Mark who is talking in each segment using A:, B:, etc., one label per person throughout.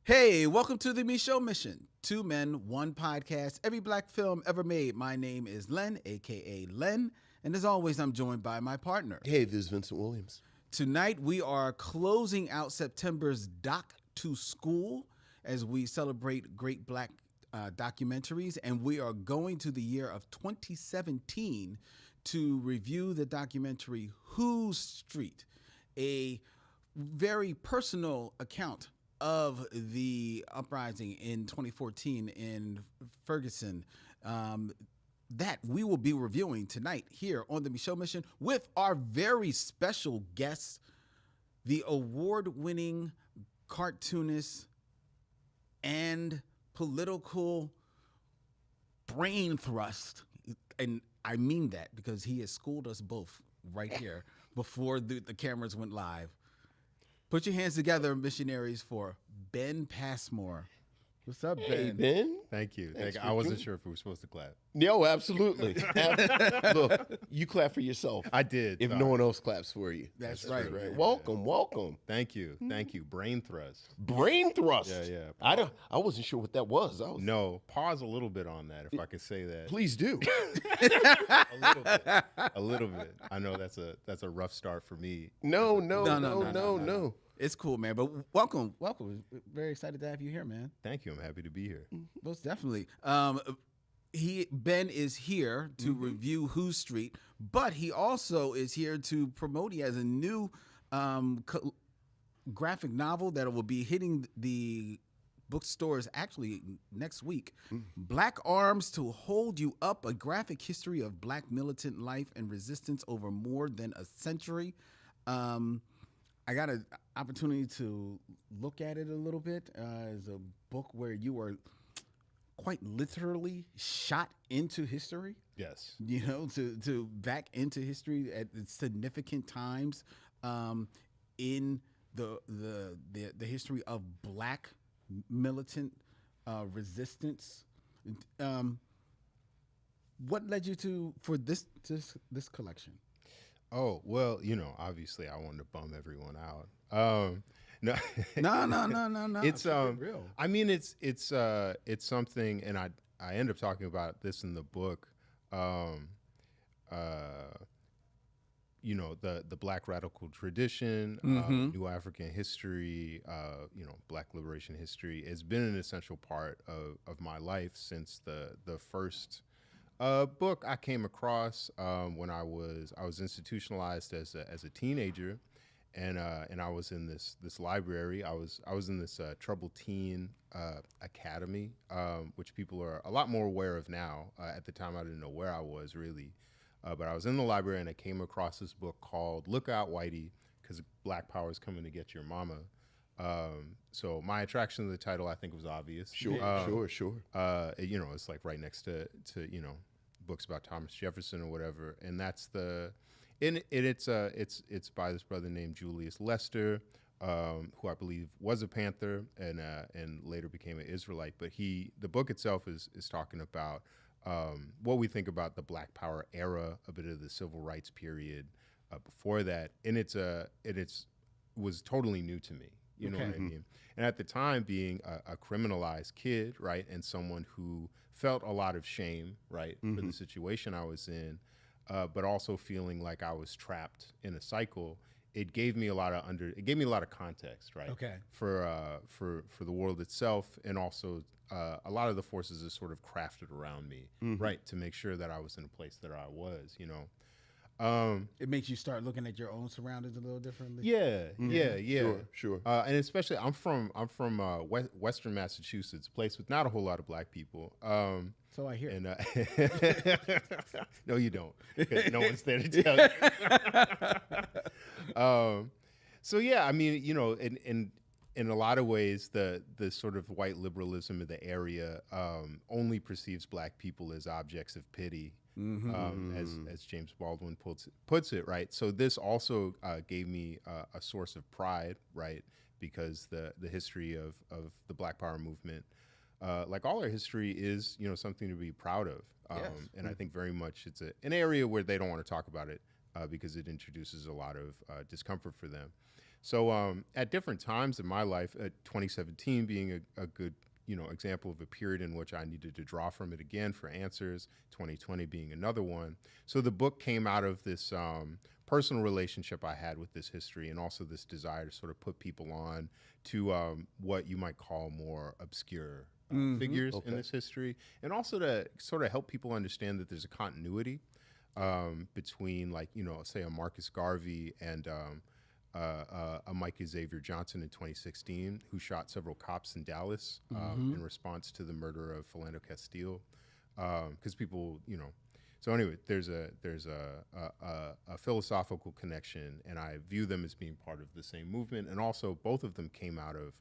A: Hey, welcome to the Me Show Mission. Two men, one podcast, every black film ever made. My name is Len, aka Len, and as always, I'm joined by my partner.
B: Hey, this is Vincent Williams.
A: Tonight, we are closing out September's Doc to School as we celebrate great black documentaries, and we are going to the year of 2017 to review the documentary Whose Street, a very personal account of the uprising in 2014 in Ferguson that we will be reviewing tonight here on the Me Show Mission with our very special guest, the award-winning cartoonist and political brain thrust. And I mean that because he has schooled us both right here before the cameras went live. Put your hands together, missionaries, for Ben Passmore. What's up, Ben?
B: Hey, Ben.
C: Thank you. I wasn't sure if we were supposed to clap.
B: No, absolutely. Look, you clap for yourself.
C: I did.
B: If no one else claps for you.
A: That's right.
B: Right. Welcome.
C: Thank you. Brain thrust.
B: Brain thrust.
C: Yeah.
B: I wasn't sure what that was.
C: No, pause a little bit on that, if I could say that.
B: Please do.
C: A little bit. I know that's a rough start for me.
B: No.
A: It's cool, man. But welcome. Very excited to have you here, man.
C: Thank you. I'm happy to be here.
A: Most definitely. Ben is here to review Whose Street, but he also is here to promote. He has a new graphic novel that will be hitting the bookstores actually next week. Black Arms to Hold You Up, a graphic history of black militant life and resistance over more than a century. I got an opportunity to look at it a little bit as a book where you were quite literally shot into history.
C: Yes.
A: You know, to back into history at significant times in the history of black militant resistance. What led you for this collection?
C: Oh, well, obviously I wanted to bum everyone out. No.
A: No.
C: It's
A: real.
C: I mean, it's something, and I end up talking about this in the book. The Black radical tradition, New African history, Black liberation history has been an essential part of my life since the first book I came across when I was institutionalized as a teenager, and I was in this library. I was in this troubled teen academy, which people are a lot more aware of now. At the time, I didn't know where I was really, but I was in the library and I came across this book called "Look Out, Whitey," because Black Power is coming to get your mama. So my attraction to the title, I think, was obvious.
B: Sure.
C: It's like right next to books about Thomas Jefferson or whatever, and that's it's by this brother named Julius Lester, who I believe was a Panther and later became an Israelite. But the book itself is talking about what we think about the Black Power era, a bit of the civil rights period before that, and it was totally new to me. You know what I mean? And at the time, being a criminalized kid, right, and someone who felt a lot of shame, right, for the situation I was in, but also feeling like I was trapped in a cycle, it gave me a lot of context, right?
A: Okay.
C: For the world itself, and also a lot of the forces that sort of crafted around me, right, to make sure that I was in a place that I was,
A: It makes you start looking at your own surroundings a little differently.
C: Yeah.
B: Sure.
C: And especially, I'm from Western Massachusetts, a place with not a whole lot of black people.
A: So I hear.
C: And no, you don't. Because no one's there to tell you. So yeah, I mean, in a lot of ways, the sort of white liberalism of the area only perceives black people as objects of pity. As James Baldwin puts it, right? So this also gave me a source of pride, right? Because the history of the Black Power movement, like all our history, is something to be proud of.
A: Yes.
C: And I think very much it's an area where they don't want to talk about it because it introduces a lot of discomfort for them. So at different times in my life, 2017 being a good example of a period in which I needed to draw from it again for answers, 2020 being another one. So the book came out of this personal relationship I had with this history, and also this desire to sort of put people on to what you might call more obscure figures in this history, and also to sort of help people understand that there's a continuity between, like, say a Marcus Garvey and a Mike Xavier Johnson in 2016, who shot several cops in Dallas in response to the murder of Philando Castile. Because people, so anyway, there's a philosophical connection, and I view them as being part of the same movement. And also, both of them came out of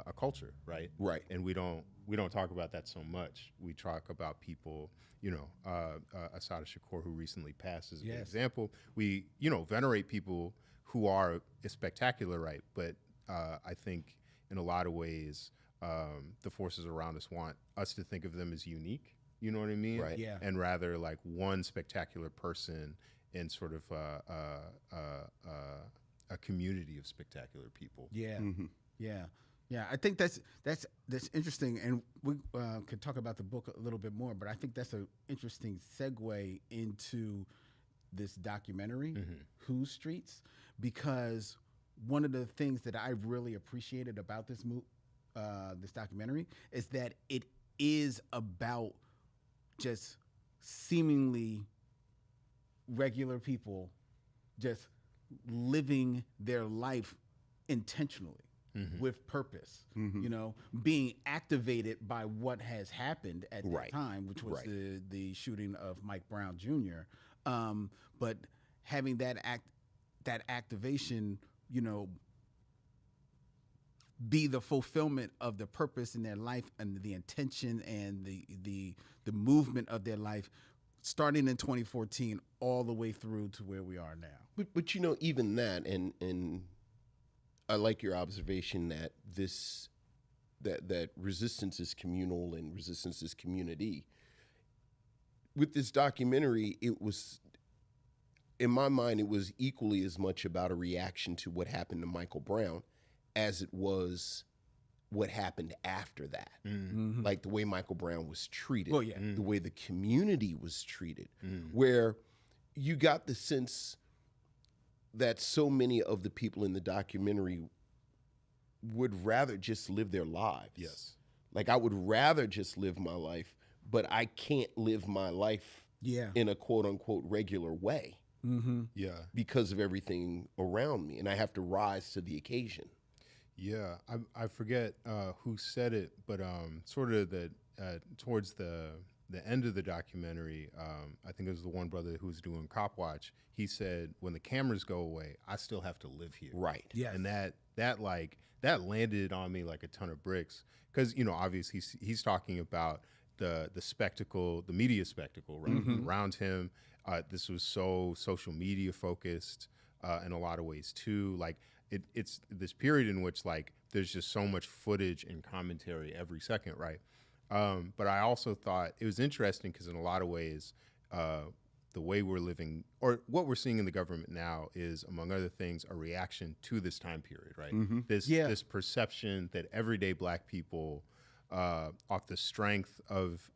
C: a culture, right?
B: Right.
C: And we don't talk about that so much. We talk about people, Assata Shakur, who recently passed, as an example. We, venerate people who are spectacular, right? But I think in a lot of ways, the forces around us want us to think of them as unique. You know what I mean?
B: Right.
A: Yeah.
C: And rather like one spectacular person in sort of a community of spectacular people.
A: Yeah. Yeah. Yeah. I think that's interesting, and we could talk about the book a little bit more. But I think that's an interesting segue into this documentary, Whose Streets, because one of the things that I really appreciated about this this documentary is that it is about just seemingly regular people just living their life intentionally with purpose, being activated by what has happened at that time, which was the shooting of Mike Brown Jr. But having that activation, be the fulfillment of the purpose in their life and the intention and the movement of their life, starting in 2014 all the way through to where we are now.
B: But even that, and I like your observation that that resistance is communal and resistance is community. With this documentary, it was, in my mind, it was equally as much about a reaction to what happened to Michael Brown as it was what happened after that. Like the way Michael Brown was treated, the way the community was treated, where you got the sense that so many of the people in the documentary would rather just live their lives.
C: Yes.
B: Like, I would rather just live my life, but I can't live my life in a quote unquote regular way. Because of everything around me, and I have to rise to the occasion.
C: Yeah, I forget who said it, but sort of towards the end of the documentary, I think it was the one brother who was doing Cop Watch. He said, "When the cameras go away, I still have to live here."
B: Right.
A: Yes.
C: And that landed on me like a ton of bricks, because obviously he's talking about the spectacle, the media spectacle, right, around him. This was so social media focused in a lot of ways too. Like it's this period in which like there's just so much footage and commentary every second, right? But I also thought it was interesting because in a lot of ways, the way we're living, or what we're seeing in the government now, is, among other things, a reaction to this time period, right? This perception that everyday Black people, off the strength of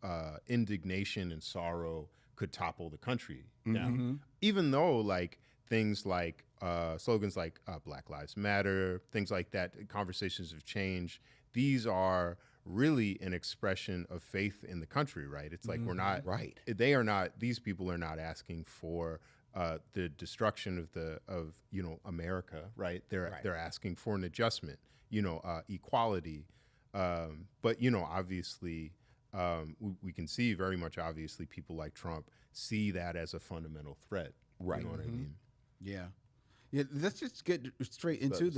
C: indignation and sorrow, could topple the country down. Even though like things like slogans like Black Lives Matter, things like that, conversations have changed. These are really an expression of faith in the country, right? It's like we're not, they are not, these people are not asking for the destruction of America, right? They're asking for an adjustment, equality. But obviously, we can see very much obviously people like Trump see that as a fundamental threat.
B: Right.
C: You know what I mean?
A: Yeah. Yeah, let's just get straight into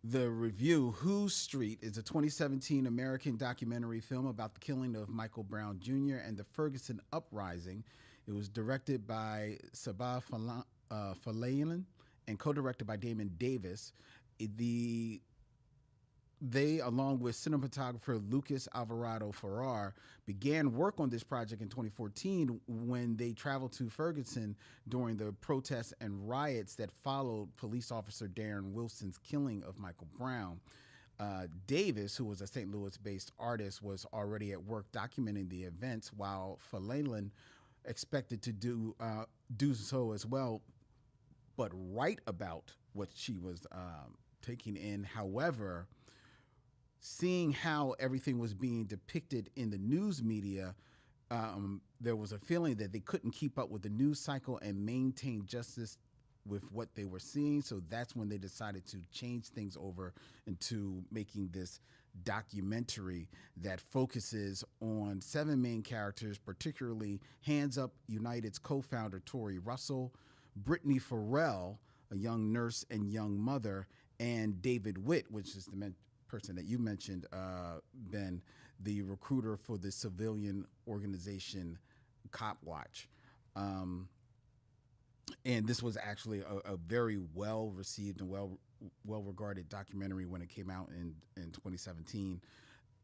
A: the review. Whose Street is a 2017 American documentary film about the killing of Michael Brown Jr. and the Ferguson Uprising. It was directed by Sabah Falayan and co-directed by Damon Davis. The they, along with cinematographer Lucas Alvarado Ferrar, began work on this project in 2014 when they traveled to Ferguson during the protests and riots that followed police officer Darren Wilson's killing of Michael Brown. Davis, who was a St. Louis-based artist, was already at work documenting the events, while Fallalen expected to do so as well, but write about what she was taking in. However, seeing how everything was being depicted in the news media, there was a feeling that they couldn't keep up with the news cycle and maintain justice with what they were seeing. So that's when they decided to change things over into making this documentary that focuses on 7 main characters, particularly Hands Up United's co-founder Tori Russell, Brittany Farrell, a young nurse and young mother, and David Witt, which is the person that you mentioned, Ben, the recruiter for the civilian organization Cop Watch. And this was actually a very well received and well regarded documentary when it came out in 2017,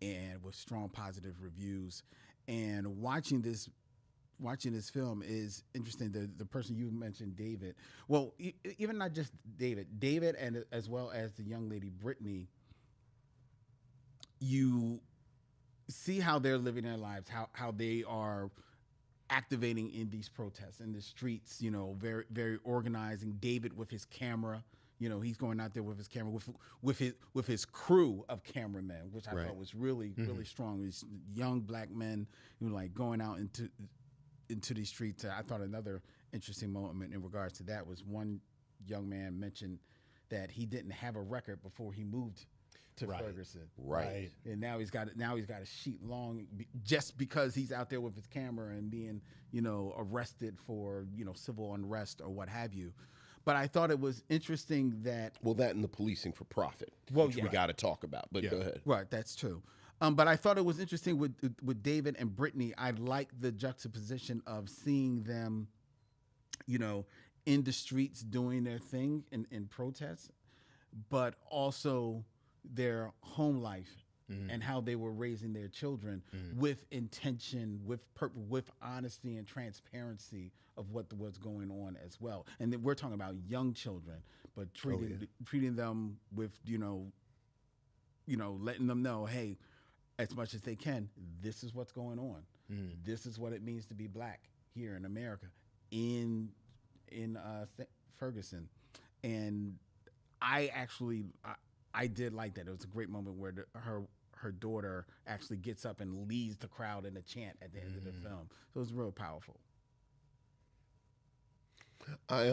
A: and with strong positive reviews. And watching this film is interesting. The person you mentioned, David. Well, even not just David, and as well as the young lady Brittany. You see how they're living their lives, how they are activating in these protests in the streets, very, very organizing. David with his camera, he's going out there with his camera with his crew of cameramen, which I thought was really, really strong. These young black men, like going out into these streets. I thought another interesting moment in regards to that was one young man mentioned that he didn't have a record before he moved to Ferguson.
B: Right.
A: And now he's got a sheet long just because he's out there with his camera and being, arrested for, civil unrest or what have you. But I thought it was interesting that...
B: Well, that and the policing for profit, which we got to talk about, but go ahead.
A: Right, that's true. But I thought it was interesting with David and Brittany. I like the juxtaposition of seeing them, in the streets doing their thing in protests, but also their home life and how they were raising their children with intention, with honesty and transparency of what was going on as well. And then we're talking about young children, but treating them with, letting them know, hey, as much as they can, this is what's going on. This is what it means to be black here in America, in Ferguson. And I did like that. It was a great moment where her daughter actually gets up and leads the crowd in a chant at the end of the film. So it was real powerful.
B: I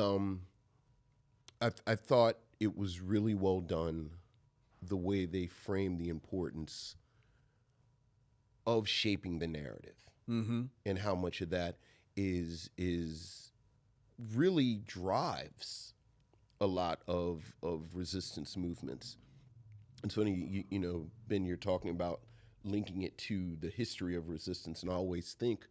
B: thought it was really well done, the way they framed the importance of shaping the narrative, and how much of that is really drives a lot of resistance movements. And so, Ben, you're talking about linking it to the history of resistance, and I always think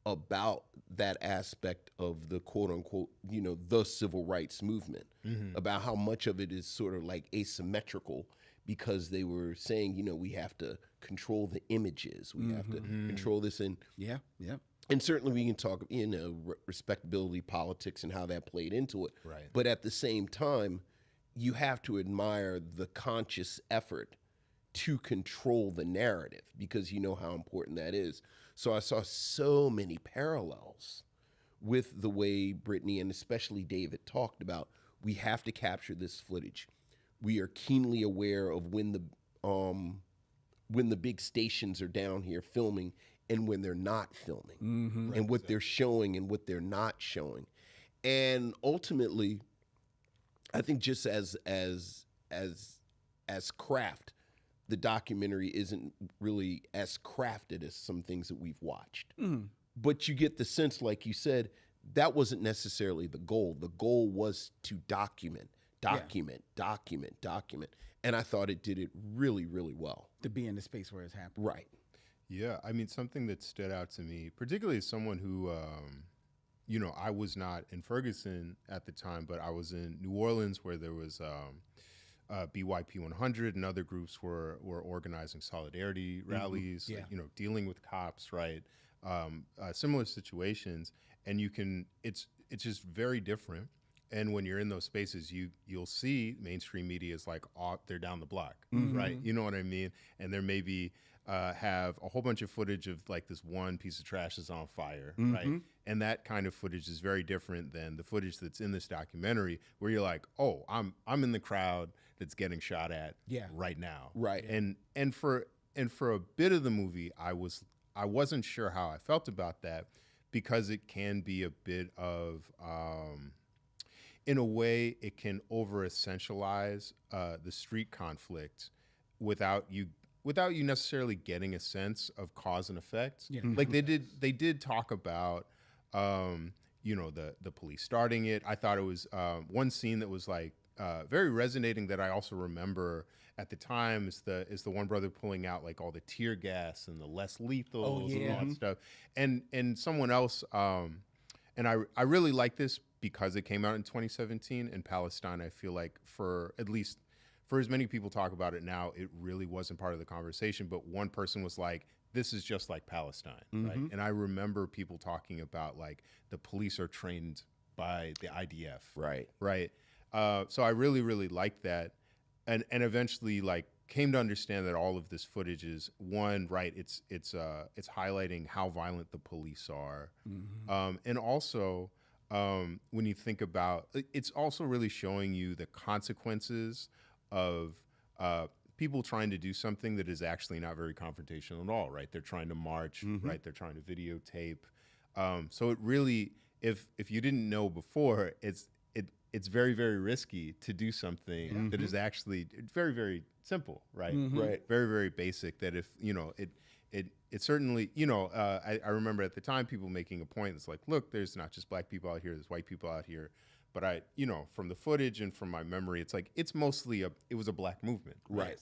B: about that aspect of the quote unquote, the civil rights movement, about how much of it is sort of like asymmetrical, because they were saying, we have to control the images, we have to control this, and and certainly we can talk, respectability politics and how that played into it.
C: Right.
B: But at the same time, you have to admire the conscious effort to control the narrative, because you know how important that is. So I saw so many parallels with the way Brittany and especially David talked about, we have to capture this footage. We are keenly aware of when the big stations are down here filming and when they're not filming, and what they're showing and what they're not showing. And ultimately, I think just as craft, the documentary isn't really as crafted as some things that we've watched. But you get the sense, like you said, that wasn't necessarily the goal. The goal was to document. And I thought it did it really, really well.
A: To be in the space where it's happening.
B: Right.
C: Yeah, I mean, something that stood out to me, particularly as someone who, I was not in Ferguson at the time, but I was in New Orleans, where there was BYP 100 and other groups were organizing solidarity rallies,
A: Yeah.
C: dealing with cops, right? Similar situations, and it's just very different. And when you're in those spaces, you'll see mainstream media is like, they're down the block, right? You know what I mean? And there may be have a whole bunch of footage of like this one piece of trash is on fire, right? And that kind of footage is very different than the footage that's in this documentary, where you're like, oh, I'm in the crowd that's getting shot at right now,
B: Right.
C: And for a bit of the movie, I wasn't sure how I felt about that, because it can be a bit of in a way, it can over essentialize the street conflict without you necessarily getting a sense of cause and effect.
A: Yeah.
C: Like they did talk about the police starting it. I thought it was one scene that was like very resonating, that I also remember at the time, is the one brother pulling out like all the tear gas and the less lethals and all that stuff. And someone else, and I really like this because it came out in 2017 in Palestine. I feel like for as many people talk about it now, it really wasn't part of the conversation. But one person was like, this is just like Palestine, right? And I remember people talking about like the police are trained by the IDF, right? So I really, really liked that, and eventually like came to understand that all of this footage is it's highlighting how violent the police are, and also when you think about, it's also really showing you the consequences of people trying to do something that is actually not very confrontational at all, right? They're trying to march, right? They're trying to videotape. So it really, if you didn't know before, it's very, very risky to do something that is actually very, very simple, right?
B: Right.
C: Very, very basic. That if it certainly, I remember at the time people making a point. It's like, look, there's not just black people out here, there's white people out here. But from the footage and from my memory, it's like it was a black movement,
B: Right.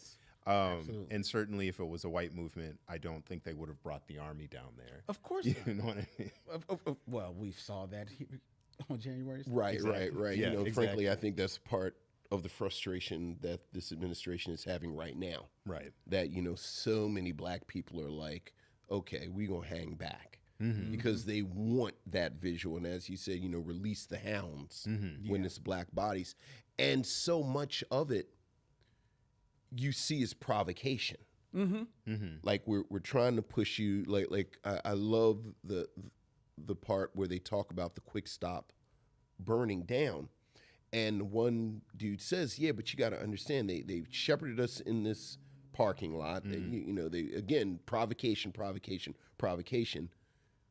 C: And certainly if it was a white movement, I don't think they would have brought the army down there.
A: Of course
C: You
A: not.
C: know what I mean?
A: Well, we saw that here on January 6th.
B: Right.
C: Yeah,
B: Frankly, I think that's part of the frustration that this administration is having right now.
C: Right.
B: That, so many black people are like, okay, we're going to hang back. Because they want that visual. And as you said, release the hounds when it's black bodies. And so much of it you see as provocation. Like we're trying to push you. Like I love the part where they talk about the quick stop burning down. And one dude says, yeah, but you got to understand, they shepherded us in this parking lot. They again, provocation.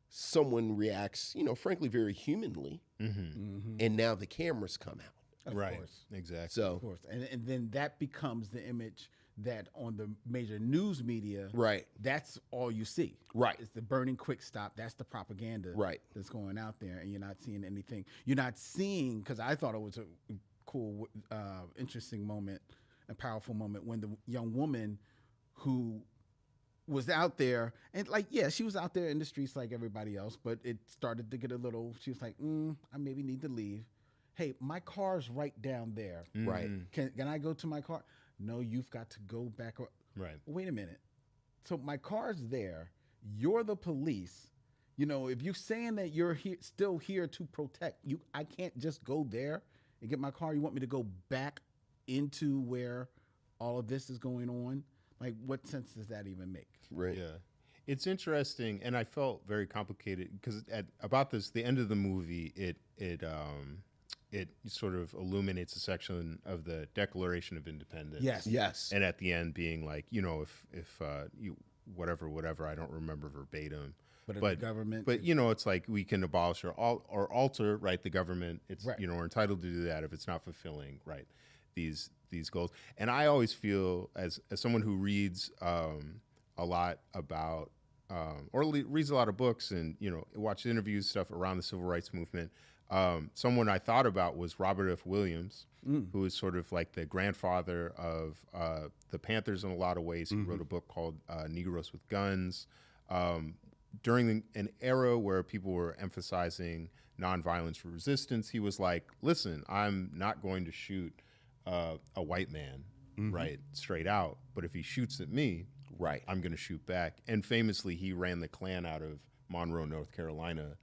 B: Someone reacts, frankly, very humanly, and now the cameras come out.
A: Of
C: Right.
A: course.
C: Exactly.
B: So,
A: Of course. And then that becomes the image that on the major news media,
B: right,
A: that's all you see.
B: Right.
A: It's the burning quick stop. That's the propaganda
B: Right.
A: that's going out there. And you're not seeing anything. You're not seeing, because I thought it was a cool, interesting moment, a powerful moment when the young woman who was out there, and like, yeah, she was out there in the streets like everybody else, but it started to get a little, she was like, I maybe need to leave. Hey, my car's right down there.
B: right,
A: Can I go to my car? No, you've got to go back.
C: Right.
A: Wait a minute. So my car's there. You're the police. If you're saying that you're still here to protect you, I can't just go there and get my car. You want me to go back into where all of this is going on? Like, what sense does that even make?
B: right.
C: Yeah. It's interesting, and I felt very complicated because about this, the end of the movie, it sort of illuminates a section of the Declaration of Independence.
B: Yes.
C: And at the end, being like, if you whatever, I don't remember verbatim,
A: But the government,
C: but it's like we can abolish or alter, right, the government. It's
A: Right.
C: We're entitled to do that if it's not fulfilling, right, these goals. And I always feel as someone who reads a lot about or reads a lot of books and watches interviews, stuff around the civil rights movement. Someone I thought about was Robert F. Williams, who is sort of like the grandfather of the Panthers in a lot of ways. He wrote a book called Negroes with Guns. During an era where people were emphasizing nonviolence resistance, he was like, listen, I'm not going to shoot a white man, right, straight out. But if he shoots at me,
B: Right.
C: I'm going to shoot back. And famously, he ran the Klan out of Monroe, North Carolina,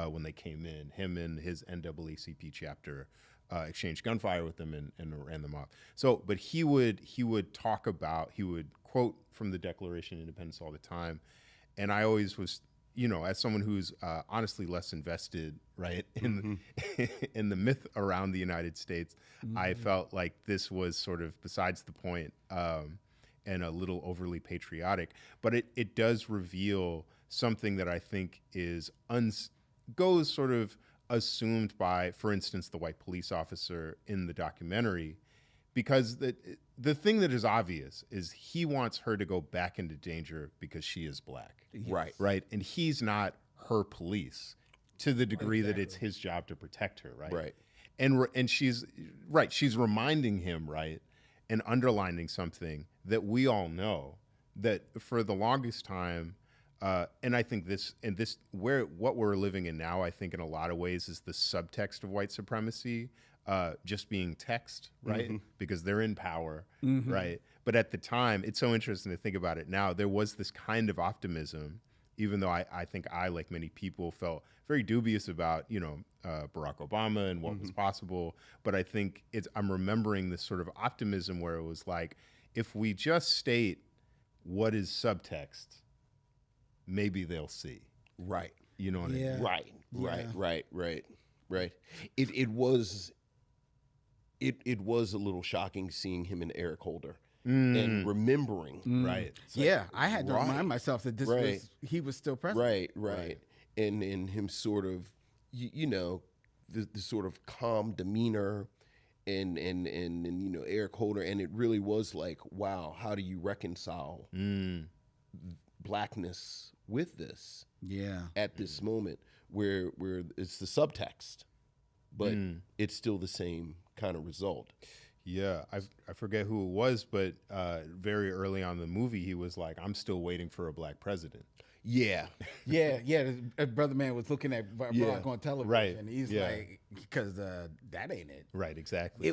C: when they came in. Him and his NAACP chapter exchanged gunfire with them and ran them off. So, but he would quote from the Declaration of Independence all the time. And I always was, as someone who's honestly less invested, right, in in the myth around the United States, I felt like this was sort of besides the point. And a little overly patriotic, but it does reveal something that I think goes sort of assumed by, for instance, the white police officer in the documentary, because the thing that is obvious is he wants her to go back into danger because she is black, right, and he's not her police to the degree that it's his job to protect her, right, and she's reminding him, right, and underlining something that we all know, that for the longest time, and I think what we're living in now, I think in a lot of ways is the subtext of white supremacy, just being text, right? Because they're in power, right? But at the time, it's so interesting to think about it now. There was this kind of optimism, even though I think I, like many people, felt very dubious about, Barack Obama and what was possible. But I think I'm remembering this sort of optimism where it was like, if we just state what is subtext, maybe they'll see.
B: Right.
C: You know what I mean?
B: Right. It was a little shocking seeing him and Eric Holder and remembering.
C: Right.
A: Like, I had to remind myself that he was still present.
B: Right. And him sort of, the sort of calm demeanor and Eric Holder, and it really was like, wow, how do you reconcile blackness with this?
A: Yeah.
B: At this moment where it's the subtext, but it's still the same kind of result.
C: Yeah, I forget who it was, but very early on in the movie, he was like, "I'm still waiting for a black president."
B: Yeah.
A: The brother man was looking at Barack on television,
C: right.
A: and he's like, because that ain't it.
C: Right, exactly.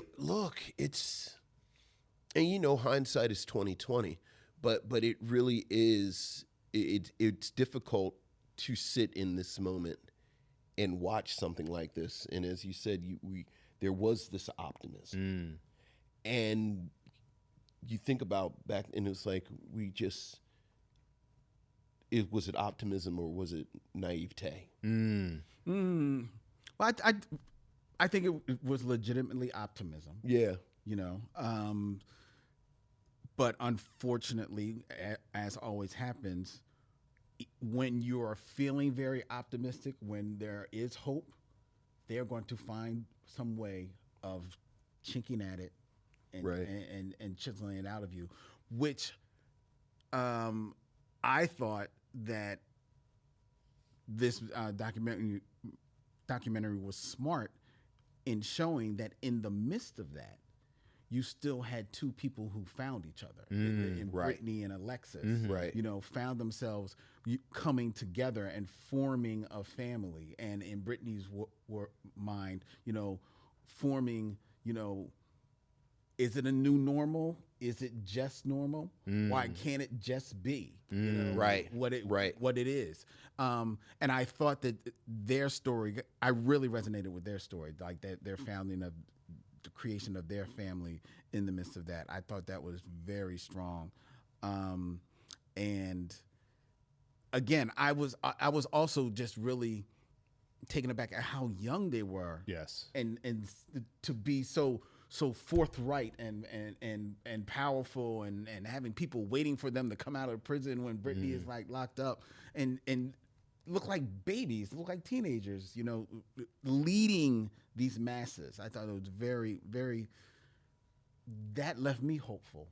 B: And hindsight is 20/20, but it really is. It's difficult to sit in this moment and watch something like this. And as you said, there was this optimism, and you think about back, and it's like was it optimism or was it naivete?
A: Well, I think it was legitimately optimism.
B: Yeah.
A: But unfortunately, as always happens, when you are feeling very optimistic, when there is hope, they're going to find some way of chinking at it and chiseling it out of you, which I thought that this documentary was smart in showing that in the midst of that, you still had two people who found each other in Brittany and Alexis, found themselves coming together and forming a family. And in Brittany's mind, forming, is it a new normal? Is it just normal? Why can't it just be? What it is? And I thought that their story, I really resonated with their story, like that their founding of the creation of their family in the midst of that. I thought that was very strong. And again, I was also just really taken aback at how young they were.
C: Yes.
A: And to be so forthright and powerful and having people waiting for them to come out of prison when Brittany is like locked up and look like babies, look like teenagers, leading these masses. I thought it was very, very, that left me hopeful.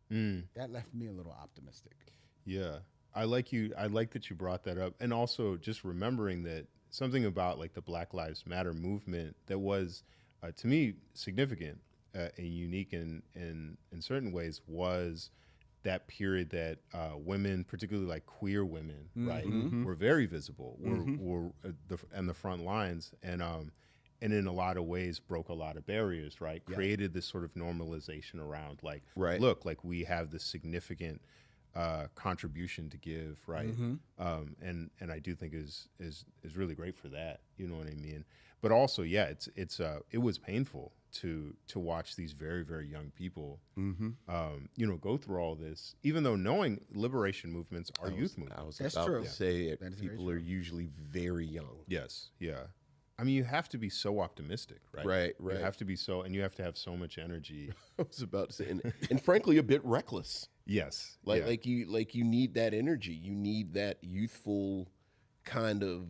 A: That left me a little optimistic.
C: Yeah. I like that you brought that up. And also just remembering that something about like the Black Lives Matter movement that was, to me, significant and unique in certain ways was that period that women, particularly like queer women, right, were very visible, were on the front lines, and and in a lot of ways broke a lot of barriers, right?
A: Yeah.
C: Created this sort of normalization around like,
B: Right.
C: look, like we have this significant contribution to give, right? And I do think is really great for that. You know what I mean? But also, yeah, it was painful to watch these very, very young people, you know, go through all this, even though knowing liberation movements are youth movements.
B: I was
A: That's
B: about
A: true.
B: to say
A: That is very
B: people are usually very young.
C: Yes, yeah. I mean, you have to be so optimistic, right?
B: Right, right.
C: You have to be so, and you have to have so much energy.
B: I was about to say, and frankly, a bit reckless.
C: Yes,
B: Like you need that energy. You need that youthful kind of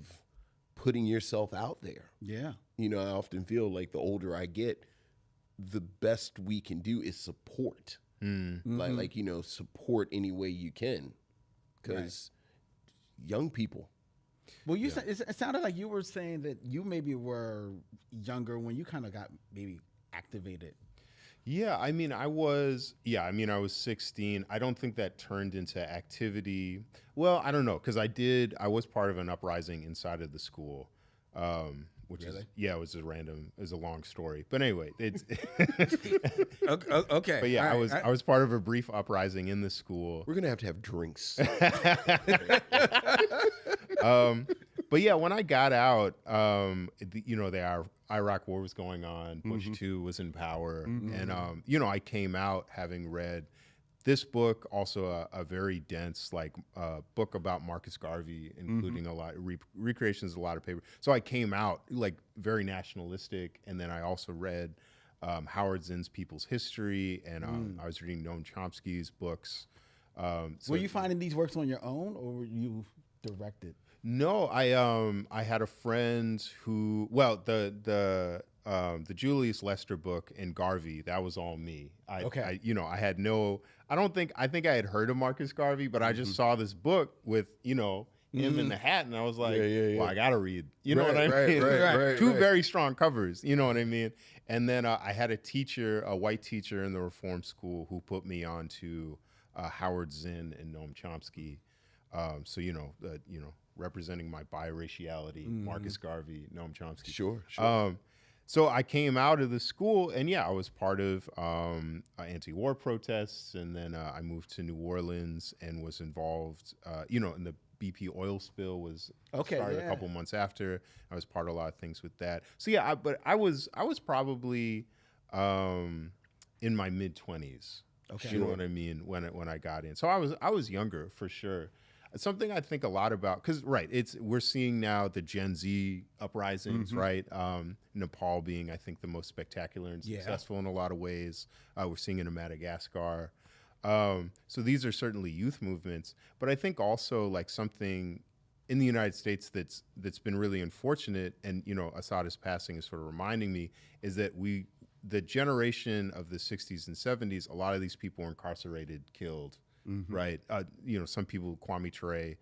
B: putting yourself out there.
A: Yeah.
B: You know, I often feel like the older I get, the best we can do is support. Like you know, support any way you can, because young people.
A: Well, it sounded like you were saying that you maybe were younger when you kind of got maybe activated.
C: Yeah, I mean, I was 16. I don't think that turned into activity. Well, I don't know, because I was part of an uprising inside of the school, which is, it was a long story. But anyway, it's
A: Okay.
C: But yeah, I was part of a brief uprising in the school.
B: We're gonna have to have drinks.
C: But yeah, when I got out, you know, the Iraq War was going on. Bush II was in power, and you know, I came out having read this book, also a very dense book about Marcus Garvey, including a lot recreations, of a lot of paper. So I came out like very nationalistic, and then I also read Howard Zinn's People's History, and I was reading Noam Chomsky's books.
A: Were you finding these works on your own, or were you directed?
C: No, I had a friend who, well, the Julius Lester book and Garvey, that was all me. I think I had heard of Marcus Garvey, but I just saw this book with, you know, him in the hat, and I was like, well, I gotta read. You know what I mean?
B: Right,
C: Two very strong covers. You know what I mean? And then I had a white teacher in the Reform School, who put me on to Howard Zinn and Noam Chomsky. So representing my biraciality, Marcus Garvey, Noam Chomsky.
B: Sure.
C: So I came out of the school, and I was part of anti-war protests, and then I moved to New Orleans and was involved, in the BP oil spill was started a couple months after. I was part of a lot of things with that. So but I was probably in my mid-20s.
A: Okay.
C: You know what I mean, when I got in. So I was younger for sure. Something I think a lot about, because we're seeing now the Gen Z uprisings, right? Nepal being, I think, the most spectacular and successful in a lot of ways. We're seeing it in Madagascar. So these are certainly youth movements, but I think also like something in the United States that's been really unfortunate, and Asada's passing is sort of reminding me, is that the generation of the 60s and 70s, a lot of these people were incarcerated, killed. Right. Some people, Kwame Ture,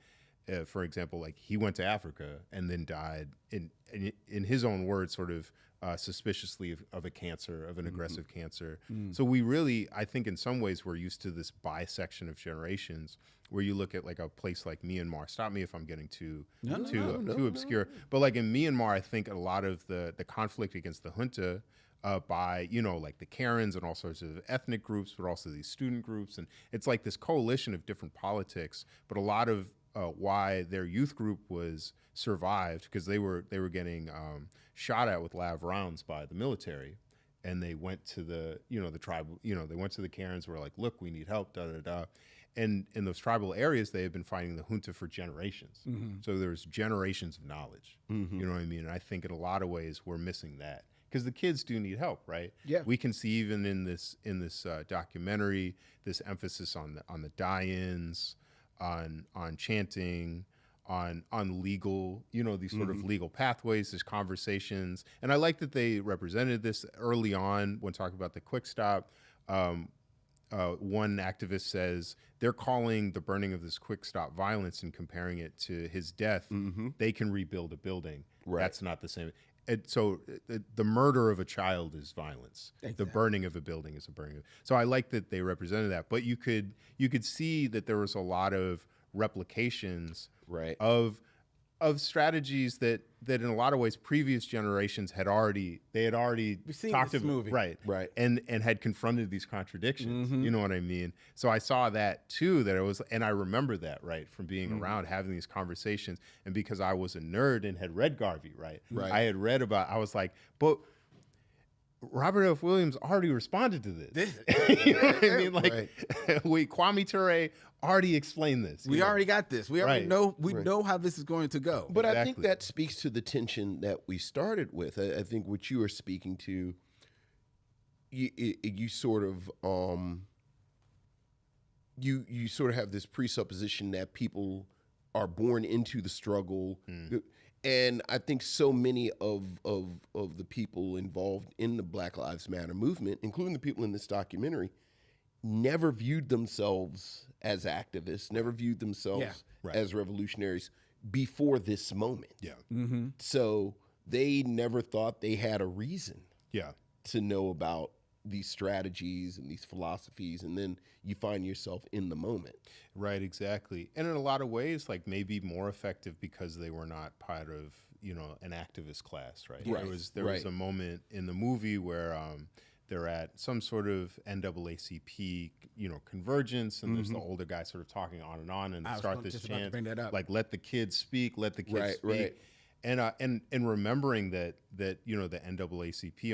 C: for example, like he went to Africa and then died in his own words, sort of suspiciously of a cancer, of an aggressive cancer. So we really, I think in some ways we're used to this bisection of generations, where you look at like a place like Myanmar. Stop me if I'm getting too obscure. But like in Myanmar, I think a lot of the conflict against the junta, by, like the Karens and all sorts of ethnic groups, but also these student groups. And it's like this coalition of different politics, but a lot of why their youth group was survived, because they were getting shot at with live rounds by the military. And they went to the tribal, they went to the Karens, were like, look, we need help, da-da-da. And in those tribal areas, they had been fighting the junta for generations. So there's generations of knowledge, you know what I mean? And I think in a lot of ways, we're missing that. Because the kids do need help, right? Yeah. We can see even in this documentary this emphasis on the die-ins, on chanting, on legal, these sort of legal pathways, these conversations, and I like that they represented this early on when talking about the quick stop. One activist says they're calling the burning of this quick stop violence and comparing it to his death. They can rebuild a building. Right. That's not the same. So the murder of a child is violence. Exactly. The burning of a building is a burning. So I like that they represented that. But you could see that there was a lot of replications of strategies that in a lot of ways previous generations had already
A: We've seen
C: talked
A: this
C: about,
A: movie.
B: Right.
C: and had confronted these contradictions. You know what I mean? So I saw that too, that it was, and I remember that, right, from being around having these conversations, and because I was a nerd and had read Garvey, right? I had read about, I was like, but Robert F. Williams already responded to this. You know what I mean? Like, Kwame Ture already explained this.
A: We already got this. We already
C: Right.
A: know. We know how this is going to go.
B: But I think
C: Exactly.
B: that speaks to the tension that we started with. I think what you are speaking to, you sort of you sort of have this presupposition that people are born into the struggle. And I think so many of the people involved in the Black Lives Matter movement, including the people in this documentary, never viewed themselves as activists, never viewed themselves as revolutionaries before this moment.
C: Yeah.
B: So they never thought they had a reason
C: Yeah.
B: to know about these strategies and these philosophies, and then you find yourself in the moment.
C: Right, exactly. And in a lot of ways, like, maybe more effective because they were not part of, an activist class, right? There was a moment in the movie where they're at some sort of NAACP, convergence, and there's the older guy sort of talking on, and start this
A: just about to
C: chant,
A: bring that up.
C: like, let the kids speak, let the kids speak.
B: Right.
C: And remembering that the NAACP,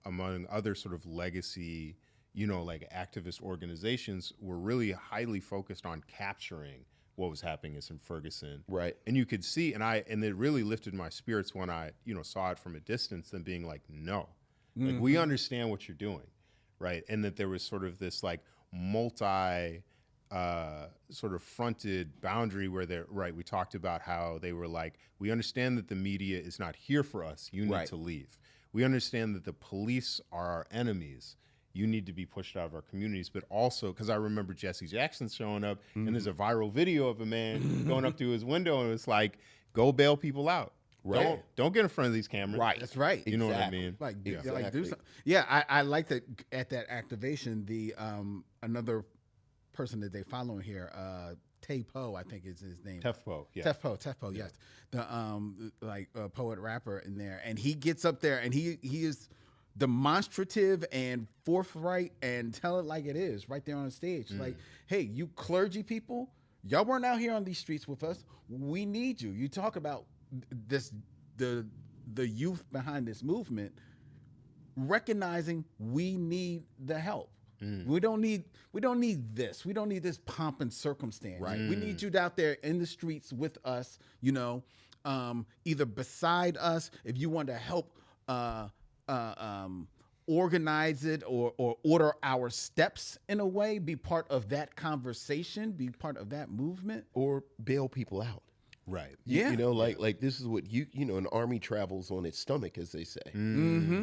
C: among other sort of legacy, like activist organizations, were really highly focused on capturing what was happening in Ferguson.
B: Right.
C: And you could see, and it really lifted my spirits when I, saw it from a distance, and being like, no, like, we understand what you're doing, right? And that there was sort of this like multi sort of fronted boundary where we talked about how they were like, we understand that the media is not here for us, you need to leave. We understand that the police are our enemies, you need to be pushed out of our communities. But also, because I remember Jesse Jackson showing up, and there's a viral video of a man going up to his window, and it's like, go bail people out.
B: Right.
C: Don't get in front of these cameras.
B: Right.
A: That's right.
C: You know what I mean?
A: Like,
C: Yeah.
A: like do
B: Exactly.
A: something. Yeah, I like that at that activation. The another person that they follow here, Tay Poe, I think is his name.
C: Tefpo, yeah.
A: Tefpo, yes. The poet rapper in there, and he gets up there and he is demonstrative and forthright and tell it like it is right there on the stage. Like, hey, you clergy people, y'all weren't out here on these streets with us. We need you. You talk about this, the youth behind this movement, recognizing we need the help. We don't need this. We don't need this pomp and circumstance.
B: Right.
A: We need you out there in the streets with us, either beside us if you want to help organize it or order our steps in a way, be part of that conversation, be part of that movement.
B: Or bail people out.
C: Right.
A: Yeah.
B: Like this is what an army travels on its stomach, as they say.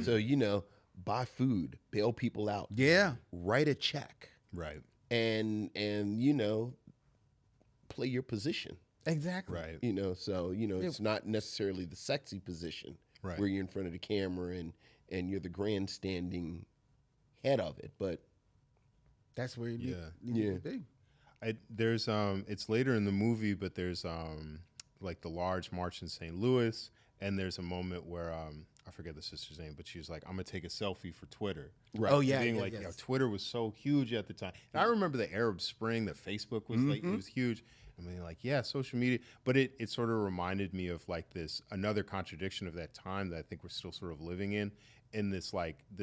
B: So, buy food, bail people out.
A: Yeah.
B: Write a check.
C: Right.
B: And play your position.
A: Exactly.
C: Right.
B: It's not necessarily the sexy position
C: Right.
B: where you're in front of the camera and you're the grandstanding head of it, but
A: That's where you need
B: Yeah.
A: to be.
C: There's it's later in the movie, but there's like the large march in St. Louis, and there's a moment where I forget the sister's name, but she was like, I'm gonna take a selfie for Twitter.
B: Right.
A: Oh yeah,
C: Being
A: yeah,
C: like,
A: yes.
C: Twitter was so huge at the time. And I remember the Arab Spring, that Facebook was like, it was huge. I mean, like, yeah, social media, but it sort of reminded me of like another contradiction of that time that I think we're still sort of living in this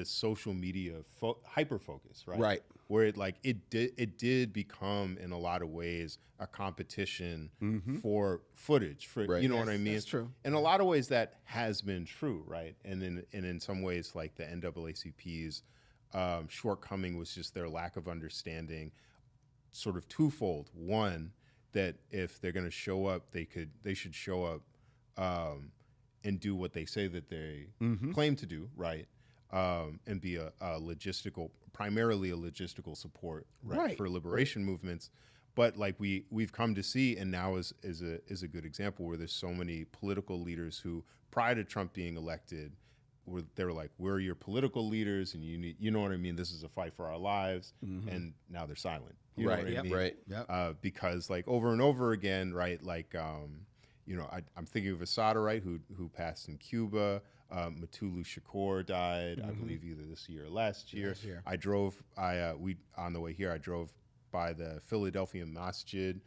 C: social media hyper focus, right?
B: Right.
C: Where it did become in a lot of ways a competition for footage,
B: Right.
C: you know what I mean?
A: That's true.
C: In a lot of ways, that has been true, right? And in some ways, like the NAACP's shortcoming was just their lack of understanding, sort of twofold. One, that if they're going to show up, they should show up and do what they say that they claim to do, right? And be primarily a logistical support,
A: Right.
C: for liberation movements. But like we've come to see, and now is a good example where there's so many political leaders who, prior to Trump being elected, they were like, we're your political leaders, and you know what I mean? This is a fight for our lives, and now they're silent. You know
B: Right,
C: what I
B: yep,
C: mean?
B: right.
A: Yep.
C: Because like over and over again, right? Like, I'm thinking of Asada, right, who passed in Cuba. Matulu Shakur died, I believe, either this year or last year. On the way here, I drove by the Philadelphia Masjid,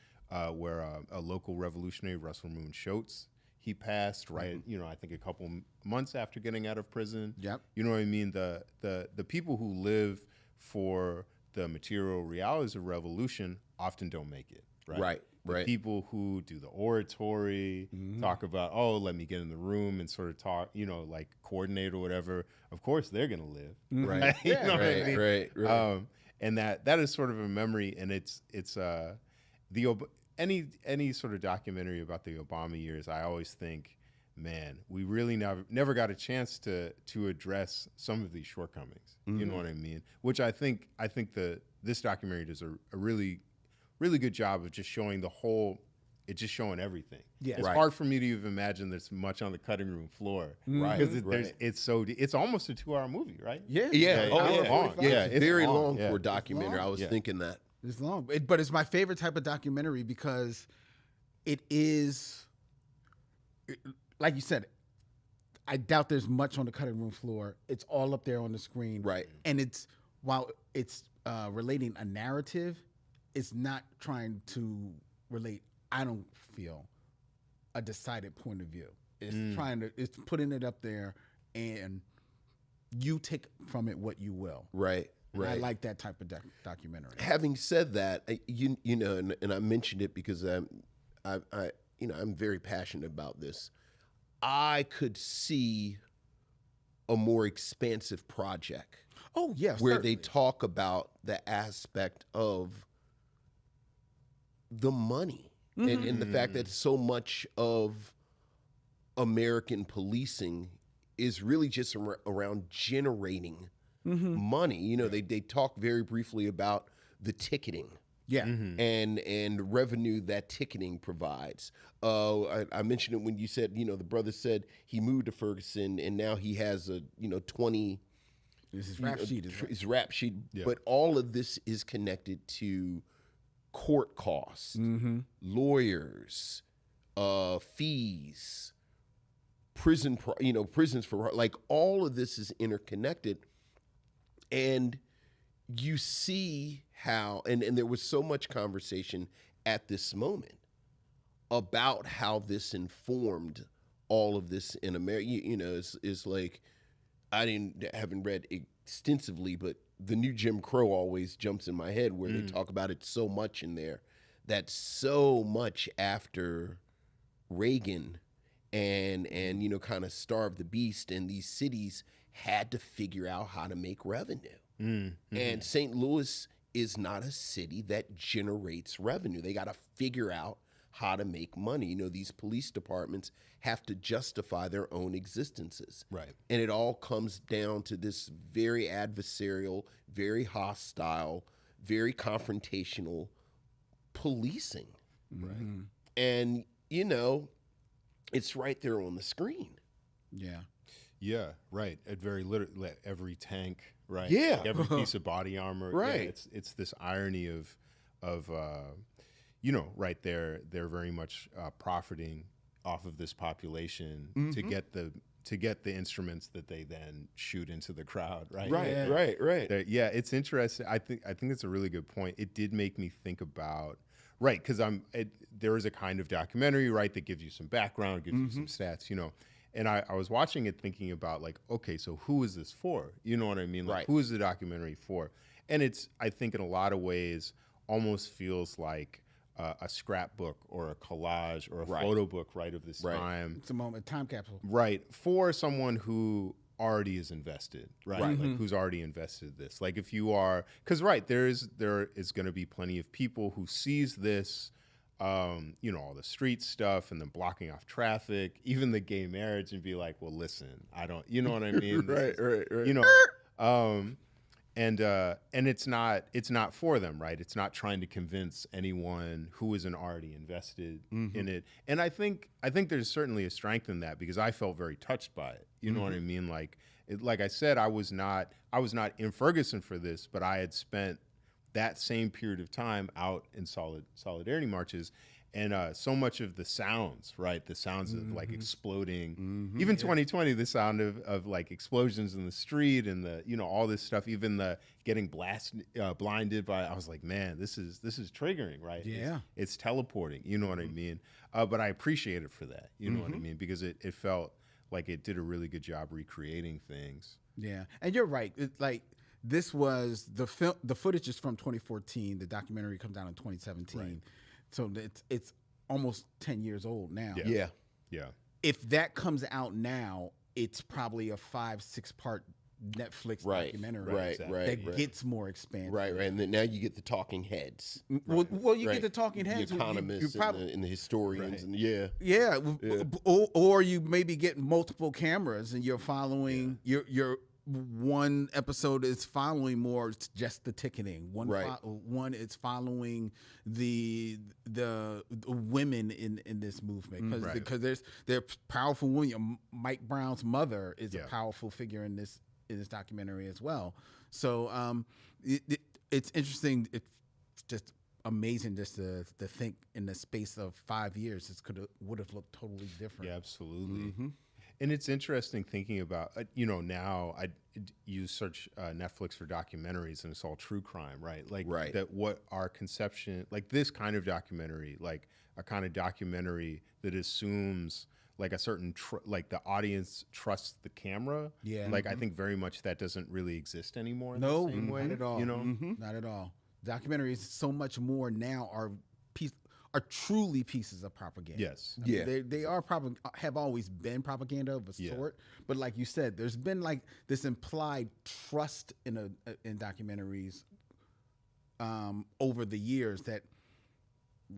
C: where a local revolutionary, Russell Moon Shoatz, he passed, right, I think a couple months after getting out of prison.
A: Yep.
C: You know what I mean? The people who live for the material realities of revolution often don't make it, right? The people who do the oratory, talk about, let me get in the room and sort of talk, like coordinate or whatever. Of course, they're going to live, right?
B: Right.
C: And that is sort of a memory, and it's any sort of documentary about the Obama years. I always think, man, we really never got a chance to address some of these shortcomings. You know what I mean? Which I think this documentary does a really good job of just showing it's just showing everything.
A: Yeah.
C: It's hard for me to even imagine there's much on the cutting room floor, right? Because it's almost a 2-hour movie, right?
A: Yeah.
C: Long.
B: It's very long
C: Yeah.
B: for a documentary. I was thinking that.
A: It's long, but it's my favorite type of documentary because it is, like you said, I doubt there's much on the cutting room floor. It's all up there on the screen.
B: Right.
A: And while it's relating a narrative, it's not trying to relate, I don't feel, a decided point of view. It's putting it up there and you take from it what you will.
B: Right.
A: I like that type of documentary.
B: Having said that, and I mentioned it because I'm very passionate about this. I could see a more expansive project.
A: Oh, yeah,
B: where
A: certainly.
B: they talk about the aspect of the money and the fact that so much of American policing is really just around generating money. They talk very briefly about the ticketing.
A: Yeah.
B: And revenue that ticketing provides. I mentioned it when you said, the brother said he moved to Ferguson and now he has a, 20.
A: This is rap sheet.
B: His rap sheet.
C: Yeah.
B: But all of this is connected to court costs, lawyers, fees, prisons for, like, all of this is interconnected. And you see how, and there was so much conversation at this moment about how this informed all of this in America. It's like, haven't read extensively, but the new Jim Crow always jumps in my head where they talk about it so much in there, that so much after Reagan and kind of starved the beast, and these cities had to figure out how to make revenue. And St. Louis is not a city that generates revenue. They got to figure out how to make money. These police departments have to justify their own existences.
C: Right.
B: And it all comes down to this very adversarial, very hostile, very confrontational policing.
C: Right.
B: And, it's right there on the screen.
A: Yeah.
C: Yeah, right. At very literally every tank, right?
B: Yeah.
C: Like every piece of body armor.
B: Right.
C: Yeah, it's this irony of right there, they're very much profiting off of this population to get the instruments that they then shoot into the crowd, right?
B: Right.
C: Yeah, it's interesting. I think it's a really good point. It did make me think about, right, because there is a kind of documentary, right, that gives you some background, gives you some stats, And I was watching it thinking about, like, okay, so who is this for? You know what I mean? Like,
B: Right.
C: who is the documentary for? And it's, I think in a lot of ways, almost feels like a scrapbook or a collage or a photo book, right, of this time.
A: It's a moment, time capsule.
C: Right, for someone who already is invested, right? Like, who's already invested this. Like, if you are, because, right, there is going to be plenty of people who sees this, all the street stuff and then blocking off traffic, even the gay marriage, and be like, well, listen, I don't, you know what I mean?
B: Right.
C: And it's not for them, right? It's not trying to convince anyone who isn't already invested in it. And I think there's certainly a strength in that, because I felt very touched by it. You know what I mean? Like I said, I was not in Ferguson for this, but I had spent that same period of time out in solidarity marches. And so much of the sounds, right? The sounds of like exploding, even 2020, the sound of like explosions in the street and the, you know, all this stuff, even the getting blinded by, I was like, man, this is triggering, right?
A: Yeah.
C: It's teleporting, you know what I mean? But I appreciate it for that, you know what I mean? Because it felt like it did a really good job recreating things.
A: Yeah. And you're right. It's like, this was the footage is from 2014. The documentary comes out in 2017.
C: Right.
A: So it's almost 10 years old now.
B: Yeah.
A: If that comes out now, it's probably a 5-6 part Netflix documentary that gets more expansive.
B: Right. And then now you get the talking heads.
A: Well, you get the talking heads.
B: The economists and the historians. And
A: yeah. Or you maybe get multiple cameras and you're following your one episode is following more it's just the ticketing. One is following the women in this movement because they're powerful women. Mike Brown's mother is a powerful figure in this documentary as well. So it's interesting. It's just amazing just to think in the space of 5 years this would have looked totally different.
C: Yeah, absolutely. And it's interesting thinking about, now you search Netflix for documentaries and it's all true crime, right? Like that what our conception, like this kind of documentary, like a kind of documentary that assumes like a certain, like the audience trusts the camera. Yeah. Like I think very much that doesn't really exist anymore in the same way.
A: Not at all.
C: You know?
A: Not at all. Documentaries so much more now are truly pieces of propaganda.
C: Yes.
A: I mean, they are have always been propaganda of a sort, but like you said, there's been like this implied trust in documentaries over the years that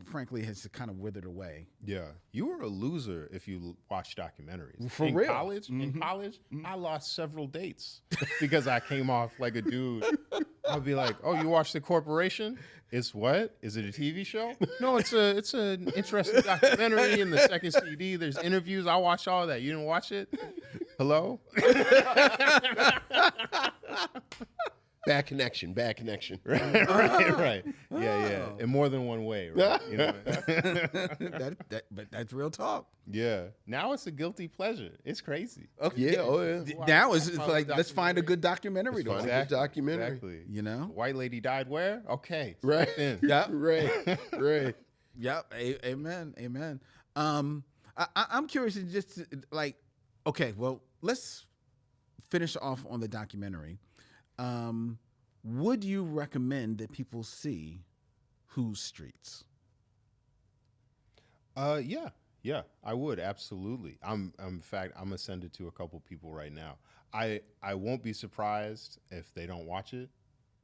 A: frankly has kind of withered away.
C: Yeah. You were a loser if you watched documentaries.
A: For
C: in
A: real.
C: College, in college, I lost several dates because I came off like a dude. I'll be like, "Oh, you watched The Corporation? It's what? Is it a TV show? No, it's an interesting documentary in the second CD. There's interviews. I watched all that. You didn't watch it? Hello?"
B: Bad connection.
C: Right. Yeah. In more than one way, right? You know?
A: But that's real talk.
C: Yeah. Now it's a guilty pleasure. It's crazy.
A: Okay. Yeah. Now it's like, let's find a good documentary.
B: Find a good documentary.
C: Exactly.
A: You know?
C: White lady died where? Okay.
B: Right.
A: Yeah.
B: Right.
A: Yep. Amen. I'm curious to just like, okay, well, let's finish off on the documentary. Would you recommend that people see Whose Streets?
C: Yeah, I would absolutely. In fact, I'm gonna send it to a couple people right now. I won't be surprised if they don't watch it.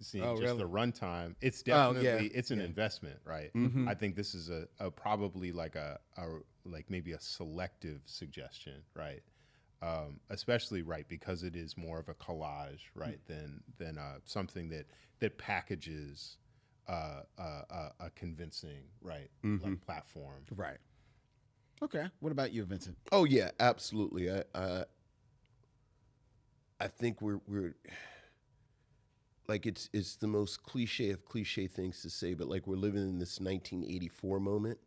C: Seeing just
A: really?
C: the runtime, it's definitely it's an investment, right? I think this is a probably like like maybe a selective suggestion, right? Especially because it is more of a collage, right, than something that packages a convincing like platform,
A: Right. Okay. What about you, Vincent?
B: Oh yeah, absolutely. I think we're like it's the most cliche of cliche things to say, but like we're living in this 1984 moment.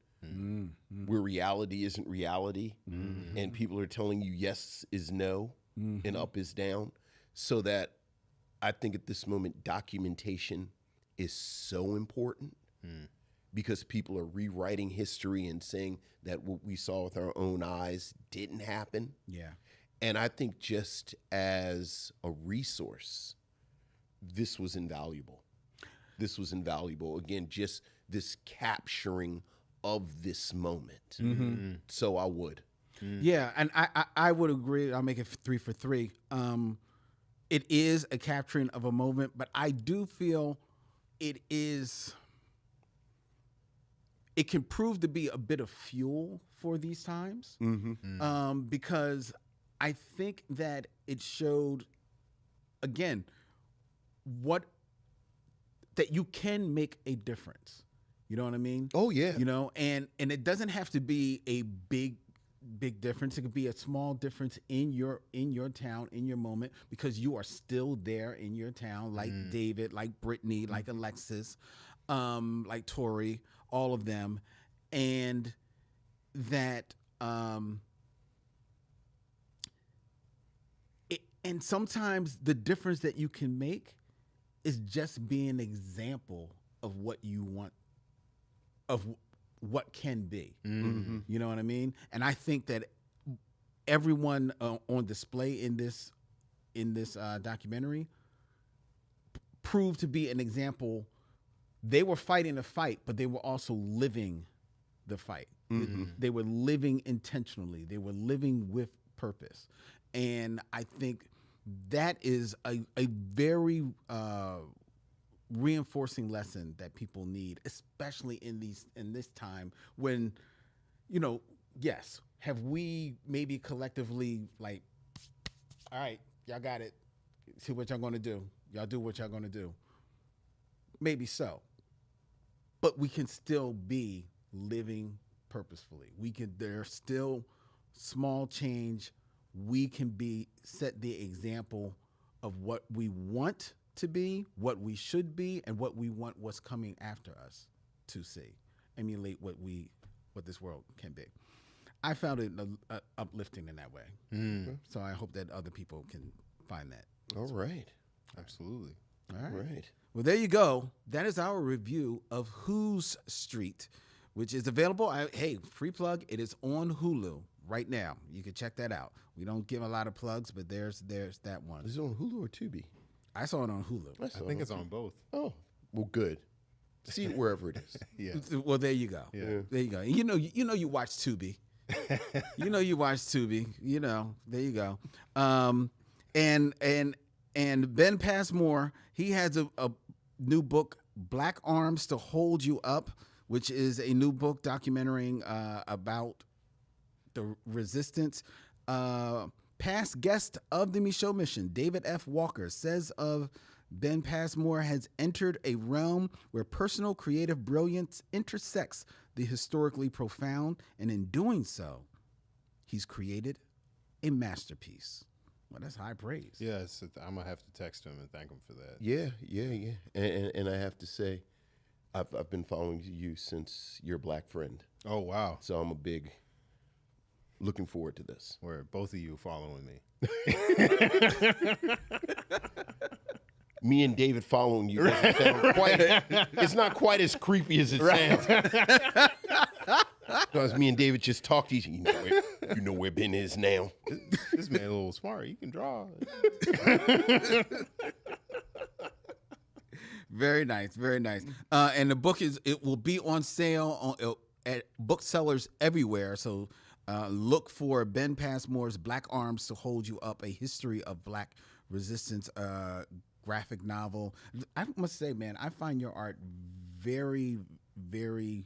B: Where reality isn't reality, and people are telling you yes is no and up is down. So that I think at this moment, documentation is so important because people are rewriting history and saying that what we saw with our own eyes didn't happen.
A: Yeah.
B: And I think just as a resource, this was invaluable. Again, just this capturing of this moment. So I would.
A: Yeah, and I would agree. I'll make it 3 for 3. It is a capturing of a moment, but I do feel it can prove to be a bit of fuel for these times. Because I think that it showed, again, that you can make a difference. You know what I mean?
B: Oh yeah.
A: You know, and it doesn't have to be a big big difference. It could be a small difference in your town, in your moment, because you are still there in your town, like David, like Brittany, like Alexis, like Tori, all of them, and that and sometimes the difference that you can make is just being an example of what you want, of what can be.
B: Mm-hmm.
A: You know what I mean? And I think that everyone on display in this documentary proved to be an example. They were fighting a fight, but they were also living the fight.
B: Mm-hmm.
A: They were living intentionally. They were living with purpose. And I think that is a very reinforcing lesson that people need, especially in this time when, yes, have we maybe collectively like, all right, y'all got it. See what y'all gonna do. Y'all do what y'all gonna do. Maybe so. But we can still be living purposefully. There's still small change. We can set the example of what we want to be, what we should be, and what we want what's coming after us to see. Emulate what this world can be. I found it uplifting in that way. So I hope that other people can find that.
B: All right.
C: Absolutely.
A: All right.
B: Right.
A: Well, there you go. That is our review of Who's Street, which is available. Hey, free plug. It is on Hulu right now. You can check that out. We don't give a lot of plugs, but there's that one.
B: Is it on Hulu or Tubi?
A: I saw it on Hulu.
C: I think it's on both.
B: Oh, well, good. See it wherever it is.
C: Yeah.
A: Well, there you go.
C: Yeah.
A: There you go. You watch Tubi. You watch Tubi. There you go. And Ben Passmore, he has a new book, Black Arms to Hold You Up, which is a new book documenting about the resistance. Past guest of the Michaud Mission, David F. Walker, says of Ben Passmore has entered a realm where personal creative brilliance intersects the historically profound, and in doing so, he's created a masterpiece. Well, that's high praise.
C: Yes, I'm gonna have to text him and thank him for that.
B: Yeah. And I have to say, I've been following you since your Black friend.
C: Oh wow!
B: So I'm looking forward to this.
C: Where both of you following me.
B: Me and David following you. It's not quite as creepy as it sounds. Because me and David just talk to each other. You know where Ben is now.
C: This man a little smart. He can draw.
A: Very nice, very nice. And the book it will be on sale at booksellers everywhere. So look for Ben Passmore's Black Arms to Hold You Up: A History of Black Resistance graphic novel. I must say, man, I find your art very, very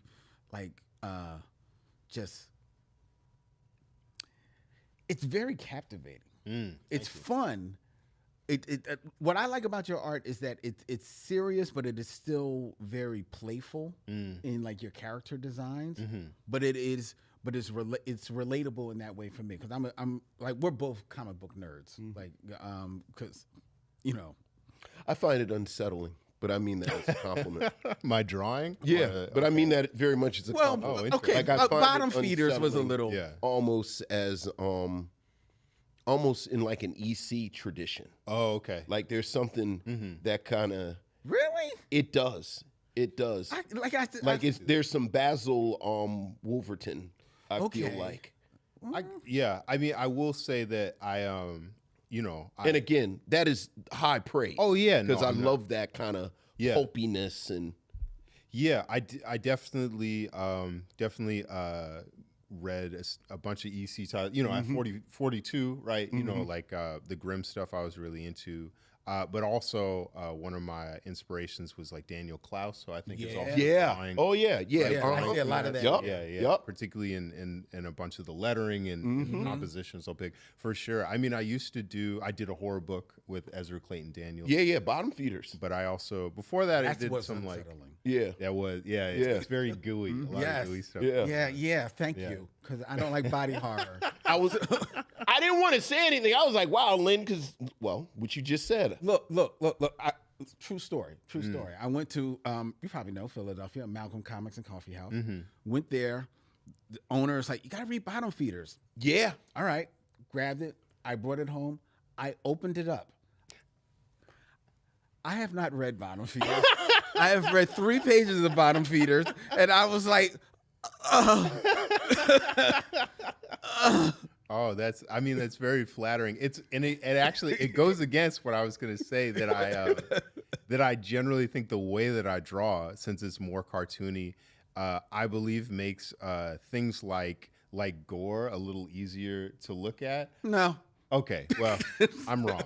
A: it's very captivating. It's fun. What I like about your art is that it's serious, but it is still very playful in like your character designs. But it's relatable in that way for me, because I'm like, we're both comic book nerds, because
B: I find it unsettling, but I mean that as a compliment.
C: My drawing?
B: Yeah, but I mean that very much as a compliment.
A: Okay,
B: Like, I find
A: Bottom
B: it
A: Feeders was a little
B: almost as almost in like an EC tradition.
C: Oh, okay.
B: Like there's something that kind of
A: really
B: it does. There's some Basil Wolverton. I feel like.
C: I mean, I will say that
B: and again, that is high praise.
C: Oh yeah,
B: because I love that kind of pulpiness and.
C: Yeah, I definitely read a bunch of EC titles. At 42, right? Like the Grimm stuff I was really into. But also one of my inspirations was like Daniel Klaus. So I think it's also
B: Yeah.
C: drawing.
B: Oh yeah. Yeah.
A: Yeah, I see a lot of that.
B: Yup.
C: Yeah, yeah.
B: Yup.
C: Particularly in a bunch of the lettering and the composition so big. For sure. I mean, I did a horror book with Ezra Clayton Daniels.
B: Yeah. Yeah. Bottom feeders.
C: But I also, before that,
A: That's
C: I did
A: what's
C: some like,
A: unsettling.
B: Yeah.
C: it's very gooey. A lot
A: Yes.
C: of gooey stuff.
B: Yeah.
A: Yeah. Thank you, because I don't like body horror.
B: I didn't want to say anything. I was like, wow, Lynn, because what you just said.
A: Look. True story. I went to, you probably know Philadelphia, Malcolm Comics and Coffee House. Went there. The owner's like, you got to read Bottom Feeders.
B: Yeah.
A: All right. Grabbed it. I brought it home. I opened it up. I have not read Bottom Feeders. I have read 3 pages of Bottom Feeders, and I was like,
C: Oh, that's very flattering. It actually goes against what I was going to say that I generally think the way that I draw, since it's more cartoony, I believe makes things like gore a little easier to look at.
A: no.
C: Okay, well, I'm wrong.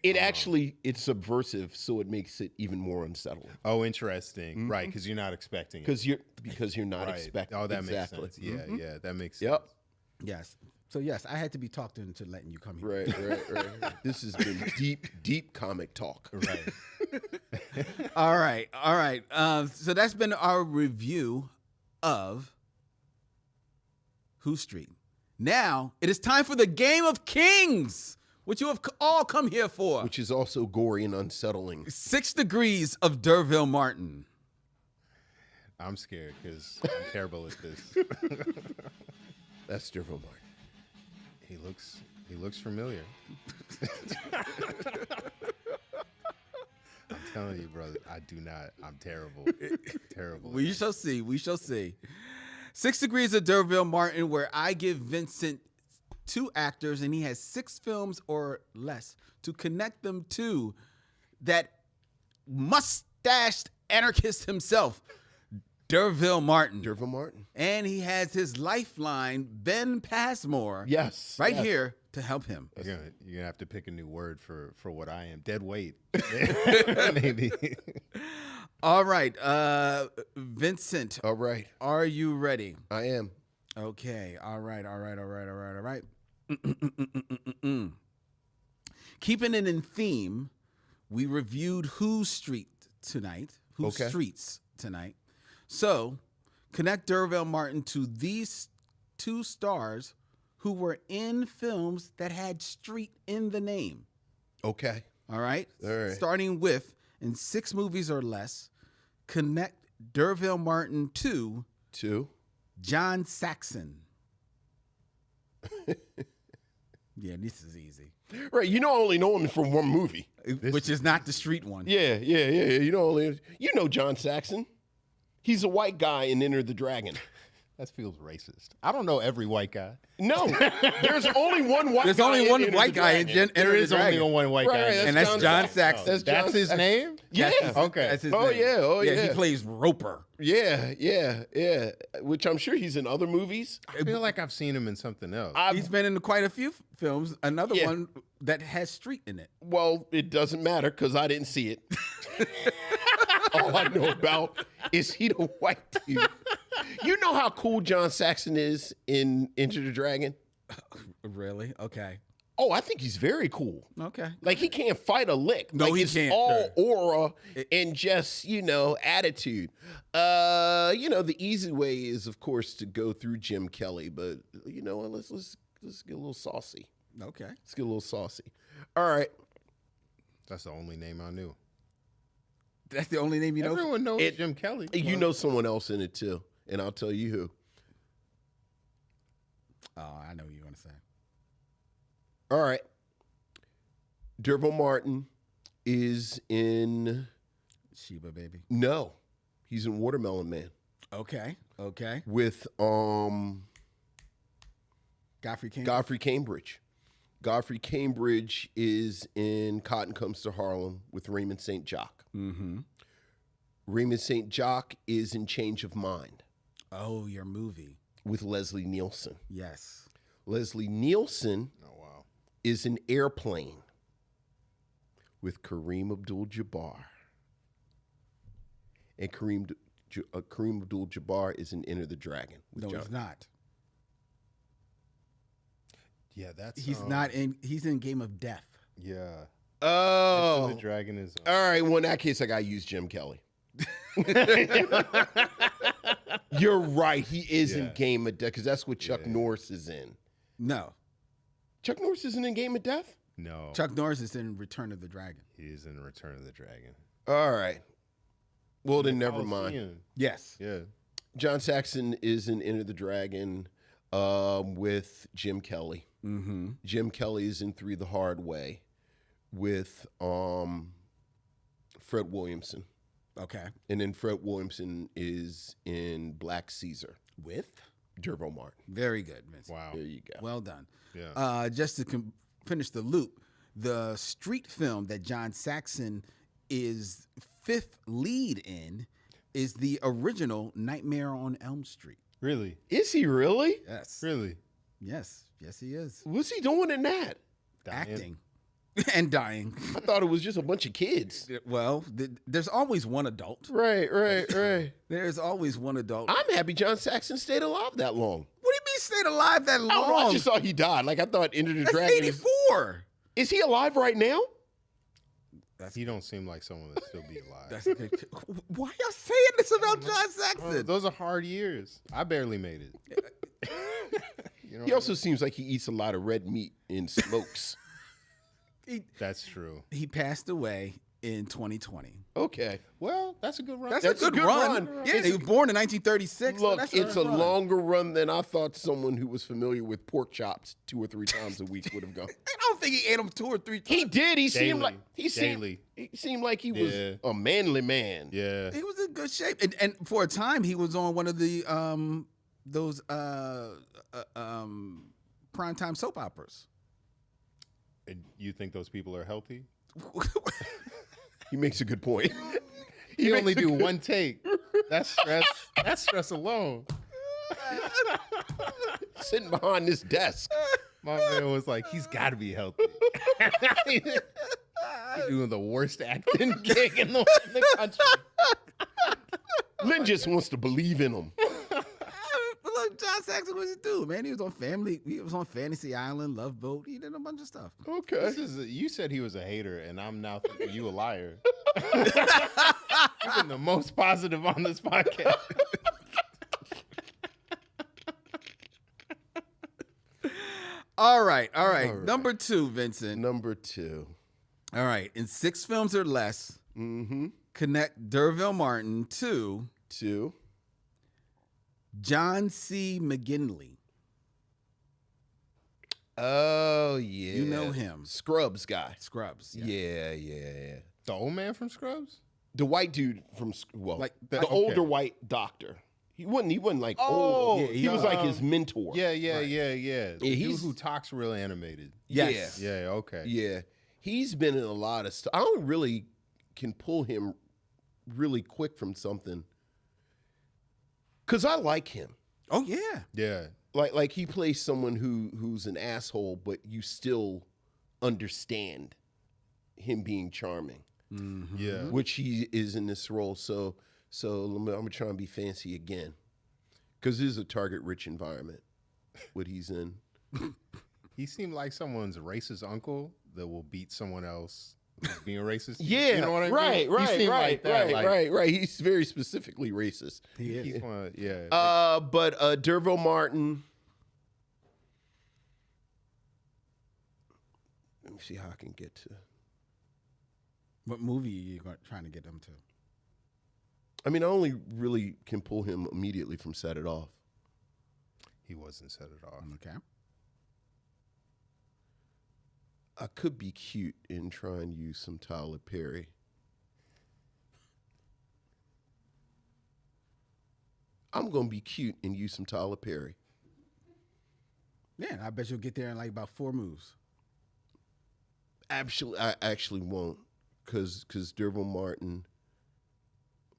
B: It's subversive, so it makes it even more unsettling.
C: Oh, interesting. Right, because you're not expecting it.
B: Because you're not
C: Right.
B: expecting.
C: Oh, that
B: exactly.
C: makes sense. Yeah, that makes sense.
B: Yep.
A: Yes. So, yes, I had to be talked into letting you come here.
B: Right. This has been deep comic talk.
C: Right.
A: All right. So that's been our review of Who Street. Now it is time for the Game of Kings, which you have all come here for.
B: Which is also gory and unsettling.
A: 6 Degrees of D'Urville Martin.
C: I'm scared because I'm terrible at this.
B: That's D'Urville Martin.
C: He looks familiar. I'm telling you, brother, I do not. I'm terrible. Terrible.
A: We shall see. 6 Degrees of D'Urville Martin, where I give Vincent 2 actors, and he has 6 films or less to connect them to that mustached anarchist himself, D'Urville Martin.
B: D'Urville Martin.
A: And he has his lifeline, Ben Passmore.
B: Yes.
A: Right
B: yes.
A: here to help him.
C: You're gonna have to pick a new word for what I am. Dead weight. Maybe.
A: All right. Vincent.
B: All right.
A: Are you ready?
B: I am.
A: Okay. All right. Keeping it in theme, we reviewed Who Street tonight. Who Streets tonight. So, connect D'Urville Martin to these 2 stars who were in films that had street in the name.
B: Okay.
A: All right?
B: All right.
A: Starting with, in 6 movies or less, connect D'Urville Martin to
B: 2.
A: John Saxon. Yeah, this is easy.
B: Right. You only know him from one movie.
A: Which is not the street one.
B: Yeah. You know John Saxon. He's a white guy in Enter the Dragon.
C: That feels racist. I don't know every white guy.
B: No, there's only one white.
A: There's only one white guy in Enter
C: There
A: the
C: is
A: Dragon.
C: only one white guy,
A: and that's John Saxon.
B: That's
C: his name.
B: Yeah.
C: Okay.
A: That's his
B: Oh
A: name.
B: yeah. Oh yeah.
A: He plays Roper.
B: Yeah. Which I'm sure he's in other movies.
C: I feel like I've seen him in something else.
A: He's been in quite a few films. Another
B: Yeah.
A: one that has street in it.
B: Well, it doesn't matter because I didn't see it. All I know about is he the white dude. You know how cool John Saxon is in Enter the Dragon?
A: Really? Okay.
B: Oh, I think he's very cool.
A: Okay.
B: Like he can't fight a lick.
A: No,
B: like,
A: he
B: it's
A: can't.
B: all aura and just, attitude. The easy way is, of course, to go through Jim Kelly, but you know what? Let's get a little saucy.
A: Okay.
B: Let's get a little saucy. All right.
C: That's the only name I knew.
A: That's the only name you know?
C: Everyone knows Jim Kelly.
B: You know someone else in it too, and I'll tell you who.
A: Oh, I know who you're going to say.
B: All right. D'Urville Martin is in...
A: Sheba, baby.
B: No. He's in Watermelon Man.
A: Okay.
B: With
A: Godfrey King?
B: Godfrey Cambridge. Godfrey Cambridge is in Cotton Comes to Harlem with Raymond St. Jock.
A: Mm-hmm.
B: Raymond St. Jock is in Change of Mind.
A: Oh, your movie.
B: With Leslie Nielsen.
A: Yes.
B: Leslie Nielsen
C: Oh, wow.
B: is in Airplane with Kareem Abdul-Jabbar. And Kareem Abdul-Jabbar is in Enter the Dragon. With
A: No,
B: John.
A: he's not.
C: Yeah, that's
A: He's not in. He's in Game of Death.
C: Yeah.
B: Oh.
C: Enter the Dragon is.
B: All right. Well, in that case, I got to use Jim Kelly. You're right. He is in Game of Death because that's what Chuck Norris is in.
A: No,
B: Chuck Norris isn't in Game of Death?
C: No.
A: Chuck Norris is in Return of the Dragon.
C: He is in Return of the Dragon.
B: All right. Well, then never mind.
C: Coliseum.
A: Yes.
C: Yeah.
B: John Saxon is in Enter the Dragon with Jim Kelly.
A: Mm-hmm.
B: Jim Kelly is in Three the Hard Way with Fred Williamson.
A: Okay.
B: And then Fred Williamson is in Black Caesar.
A: With?
B: Dervo Martin.
A: Very good, Vince.
C: Wow.
B: There you go.
A: Well done.
C: Yeah.
A: Just to finish the loop, the street film that John Saxon is fifth lead in is the original Nightmare on Elm Street.
C: Really?
B: Is he really?
A: Yes.
C: Really?
A: Yes. Yes, he is.
B: What's he doing in that?
A: Acting and dying.
B: I thought it was just a bunch of kids.
A: Well, there's always one adult.
B: Right.
A: There's always one adult.
B: I'm happy John Saxon stayed alive that long.
A: What do you mean stayed alive that long?
B: I don't know. I just thought he died. Like I thought Enter the
A: That's
B: Dragon.
A: 84.
B: Is he alive right now?
C: He don't seem like someone that still be alive.
A: That's a good. Why y'all saying this about John Saxon?
C: Those are hard years. I barely made it.
B: He also seems like he eats a lot of red meat and smokes.
C: That's true.
A: He passed away in 2020.
B: Okay.
C: Well, that's a good run.
A: That's
B: That's
A: a good run. Yeah, he was born in 1936.
B: Look,
A: so
B: it's a longer run than I thought someone who was familiar with pork chops 2 or 3 times a week would have gone.
A: I don't think he ate them 2 or 3 times.
B: He did. He seemed
C: Daily.
B: like he seemed like he was a manly man.
C: Yeah.
A: He was in good shape, and for a time he was on one of the those primetime soap operas.
C: And you think those people are healthy?
B: He makes a good point.
C: He only do one take. That's stress. That's stress alone.
B: Sitting behind this desk.
C: My man was like, he's got to be healthy. He's doing the worst acting gig in the country.
B: Lynn just wants to believe in him.
A: Look, John Saxon was a dude, man. He was on Family. He was on Fantasy Island, Love Boat. He did a bunch of stuff.
B: Okay.
C: You said he was a hater, and I'm now thinking you a liar. You've been the most positive on this podcast.
A: All right. Number 2, Vincent.
B: Number 2.
A: All right. In 6 films or less, connect Derville Martin to
B: 2.
A: John C. McGinley.
B: Oh, yeah.
A: You know him.
B: Scrubs guy.
A: Scrubs.
B: Yeah.
C: The old man from Scrubs?
B: The white dude from,
A: Like
B: the older white doctor. He wasn't like old.
A: Yeah,
B: he was like his mentor.
C: Yeah. The dude
B: he's-
C: who talks real animated.
A: Yes.
C: Yeah, okay.
B: Yeah. He's been in a lot of stuff. I don't really can pull him really quick from something. Because I like him.
A: Oh, yeah.
C: Yeah.
B: Like he plays someone who's an asshole, but you still understand him being charming.
A: Mm-hmm.
C: Yeah.
B: Which he is in this role. So I'm gonna try and be fancy again, because this is a target-rich environment. What he's in.
C: He seemed like someone's racist uncle that will beat someone else who's being racist.
B: Yeah,
C: You know what I mean?
B: right.
C: He seemed like that, like,
B: He's very specifically racist.
A: He is.
C: He's one, yeah.
B: But Derville Martin. Let me see how I can get to.
A: What movie are you trying to get them to?
B: I mean, I only really can pull him immediately from Set It Off.
C: He wasn't set it off.
A: Okay.
B: I could be cute and try and use some Tyler Perry. I'm going to be cute and use some Tyler Perry.
A: Yeah, I bet you'll get there in like about 4 moves.
B: Actually, I actually won't, because Derville Martin.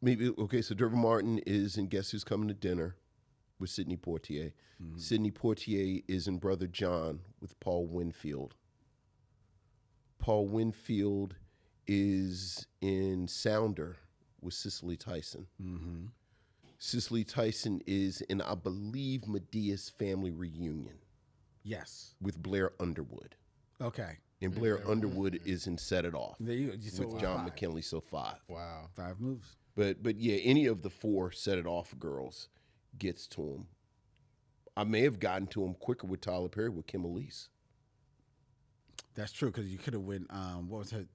B: So Derville Martin is in Guess Who's Coming to Dinner with Sidney Poitier. Mm-hmm. Sidney Poitier is in Brother John with Paul Winfield. Paul Winfield is in Sounder with Cicely Tyson.
A: Mm-hmm.
B: Cicely Tyson is in, I believe, Medea's Family Reunion.
A: Yes.
B: With Blair Underwood.
A: Okay.
B: And Blair Underwood is in Set It Off.
A: There you go.
B: With John McKinley, so 5.
C: Wow.
A: 5 moves.
B: But yeah, any of the 4 Set It Off girls gets to him. I may have gotten to him quicker with Tyler Perry with Kim Elise.
A: That's true, because you could have went, what was her?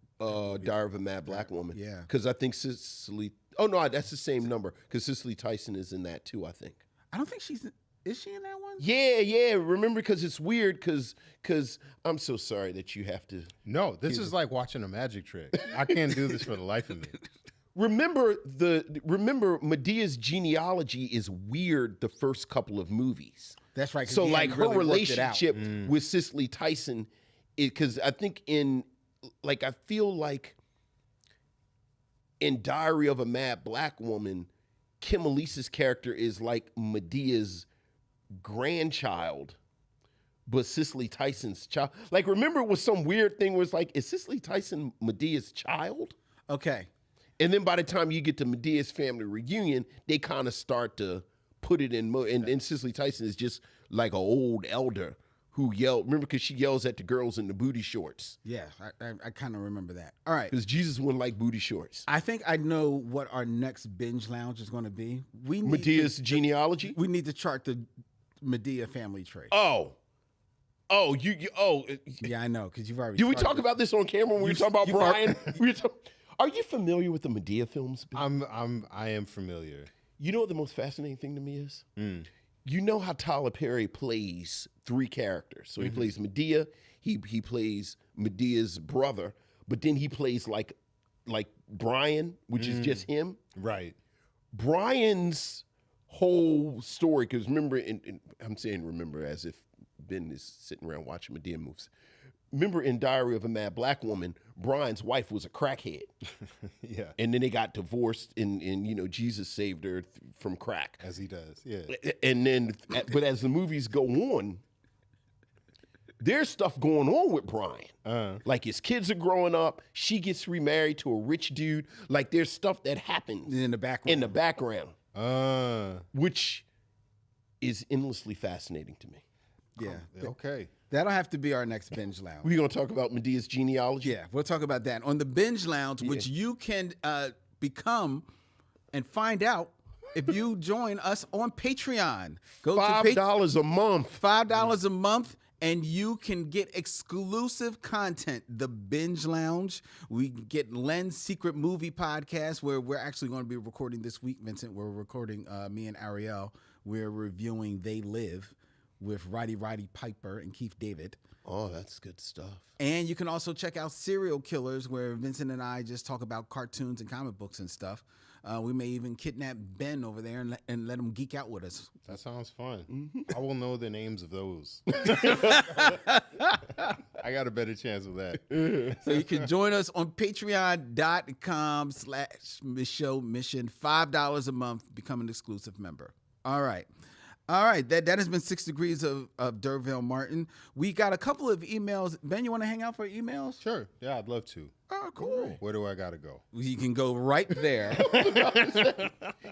B: Diary of a Mad Black Woman.
A: Yeah.
B: Because I think Cicely, oh no, that's the same number, because Cicely Tyson is in that too, I think.
A: I don't think is she in that one?
B: Yeah. Remember, because it's weird, because I'm so sorry that you have to.
C: No, this is like watching a magic trick. I can't do this for the life of me.
B: Remember Medea's genealogy is weird the first couple of movies.
A: That's right.
B: So like her
A: really
B: relationship with Cicely Tyson, because I think I feel like in Diary of a Mad Black Woman, Kim Elise's character is like Medea's grandchild, but Cicely Tyson's child. Like, remember it was some weird thing where it's like, is Cicely Tyson Medea's child?
A: Okay.
B: And then by the time you get to Medea's Family Reunion, they kind of start to put it in. And Cicely Tyson is just like an old elder who yelled. Remember, because she yells at the girls in the booty shorts.
A: Yeah, I kind of remember that. All right.
B: Because Jesus wouldn't like booty shorts.
A: I think I know what our next binge lounge is going to be.
B: Medea's genealogy?
A: We need to chart the Medea family tree.
B: Oh.
A: Yeah, I know, because you've already.
B: Did we talk about this on camera when we were talking about Brian? Are you familiar with the Medea films?
C: I am familiar.
B: You know what the most fascinating thing to me is? You know how Tyler Perry plays 3 characters. So he plays Medea, he plays Medea's brother, but then he plays like Brian, which is just him.
C: Right.
B: Brian's whole story, because remember, I'm saying remember as if Ben is sitting around watching Medea moves. Remember in Diary of a Mad Black Woman, Brian's wife was a crackhead.
C: Yeah.
B: And then they got divorced and Jesus saved her from crack.
C: As he does, yeah.
B: And then, but as the movies go on, there's stuff going on with Brian. Like his kids are growing up. She gets remarried to a rich dude. Like there's stuff that happens
A: in the background.
B: Which is endlessly fascinating to me.
A: Yeah.
C: Okay.
A: That'll have to be our next binge lounge.
B: We're going to talk about Medea's genealogy?
A: Yeah, we'll talk about that on the binge lounge, which you can become and find out if you join us on Patreon. Go
B: $5 a month.
A: $5 a month, and you can get exclusive content. The Binge Lounge. We get Len's Secret Movie Podcast, where we're actually going to be recording this week, Vincent. We're recording, me and Ariel. We're reviewing They Live with Roddy Piper and Keith David.
B: Oh, that's good stuff.
A: And you can also check out Serial Killers, where Vincent and I just talk about cartoons and comic books and stuff. We may even kidnap Ben over there and let him geek out with us.
C: That sounds fun. I will know the names of those. I got a better chance of that.
A: So you can join us on patreon.com/Mission. $5 a month, become an exclusive member. All right. That has been 6 Degrees of D'Urville Martin. We got a couple of emails. Ben, you want to hang out for emails?
C: Sure. Yeah, I'd love to.
A: Oh, cool.
C: Where do I got to go?
A: You can go right there.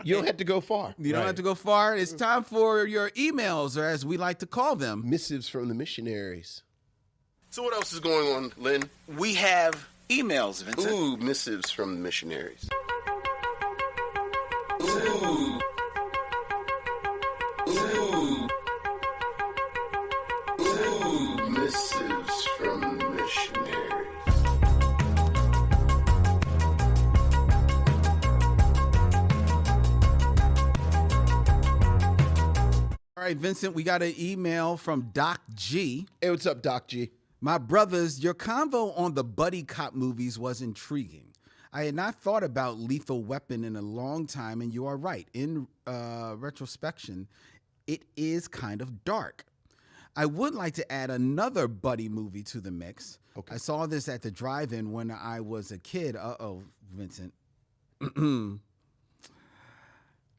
B: You don't have to go far.
A: You don't have to go far. It's time for your emails, or as we like to call them,
B: missives from the missionaries. So what else is going on, Lynn?
A: We have emails, Vincent.
B: Ooh, missives from the missionaries. Ooh. Missives from the missionaries.
A: All right, Vincent, we got an email from Doc G.
B: Hey, what's up, Doc G?
A: My brothers, your convo on the buddy cop movies was intriguing. I had not thought about Lethal Weapon in a long time, and you are right. In retrospection, it is kind of dark. I would like to add another buddy movie to the mix. Okay. I saw this at the drive-in when I was a kid. Vincent.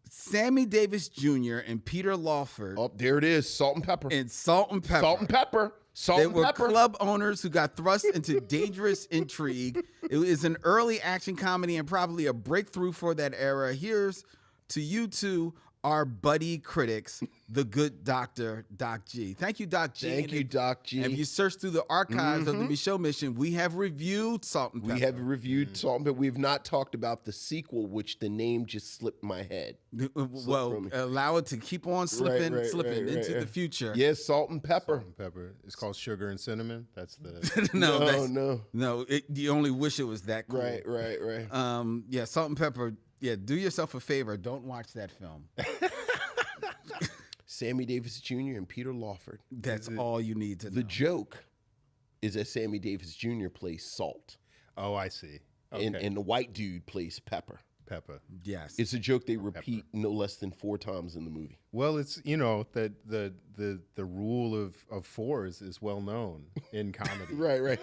A: Sammy Davis Jr. and Peter Lawford.
B: Oh, there it is. Salt and Pepper.
A: And Salt and Pepper.
B: Salt and Pepper.
A: They were club owners who got thrust into dangerous intrigue It is an early action comedy and probably a breakthrough for that era. Here's to you two, our buddy critics, the good doctor, Doc G. Thank you, Doc G.
B: Thank you, Doc G.
A: And if you search through the archives of the Michaud Mission, we have reviewed Salt and Pepper.
B: We have reviewed Salt and Pepper. We've not talked about the sequel, which the name just slipped my head.
A: Well, allow it to keep on slipping into the future.
B: Yes, Salt and Pepper.
C: Salt and Pepper. It's called Sugar and Cinnamon. That's the
A: no. You only wish it was that cool.
B: Right.
A: Yeah, Salt and Pepper. Yeah, do yourself a favor. Don't watch that film.
B: Sammy Davis Jr. and Peter Lawford.
A: That's all you need to know.
B: The joke is that Sammy Davis Jr. plays Salt.
C: Oh, I see. Okay.
B: And the white dude plays Pepper.
A: Yes.
B: It's a joke they repeat no less than 4 times in the movie.
C: Well, it's that the rule of 4 is well known in comedy.
B: Right.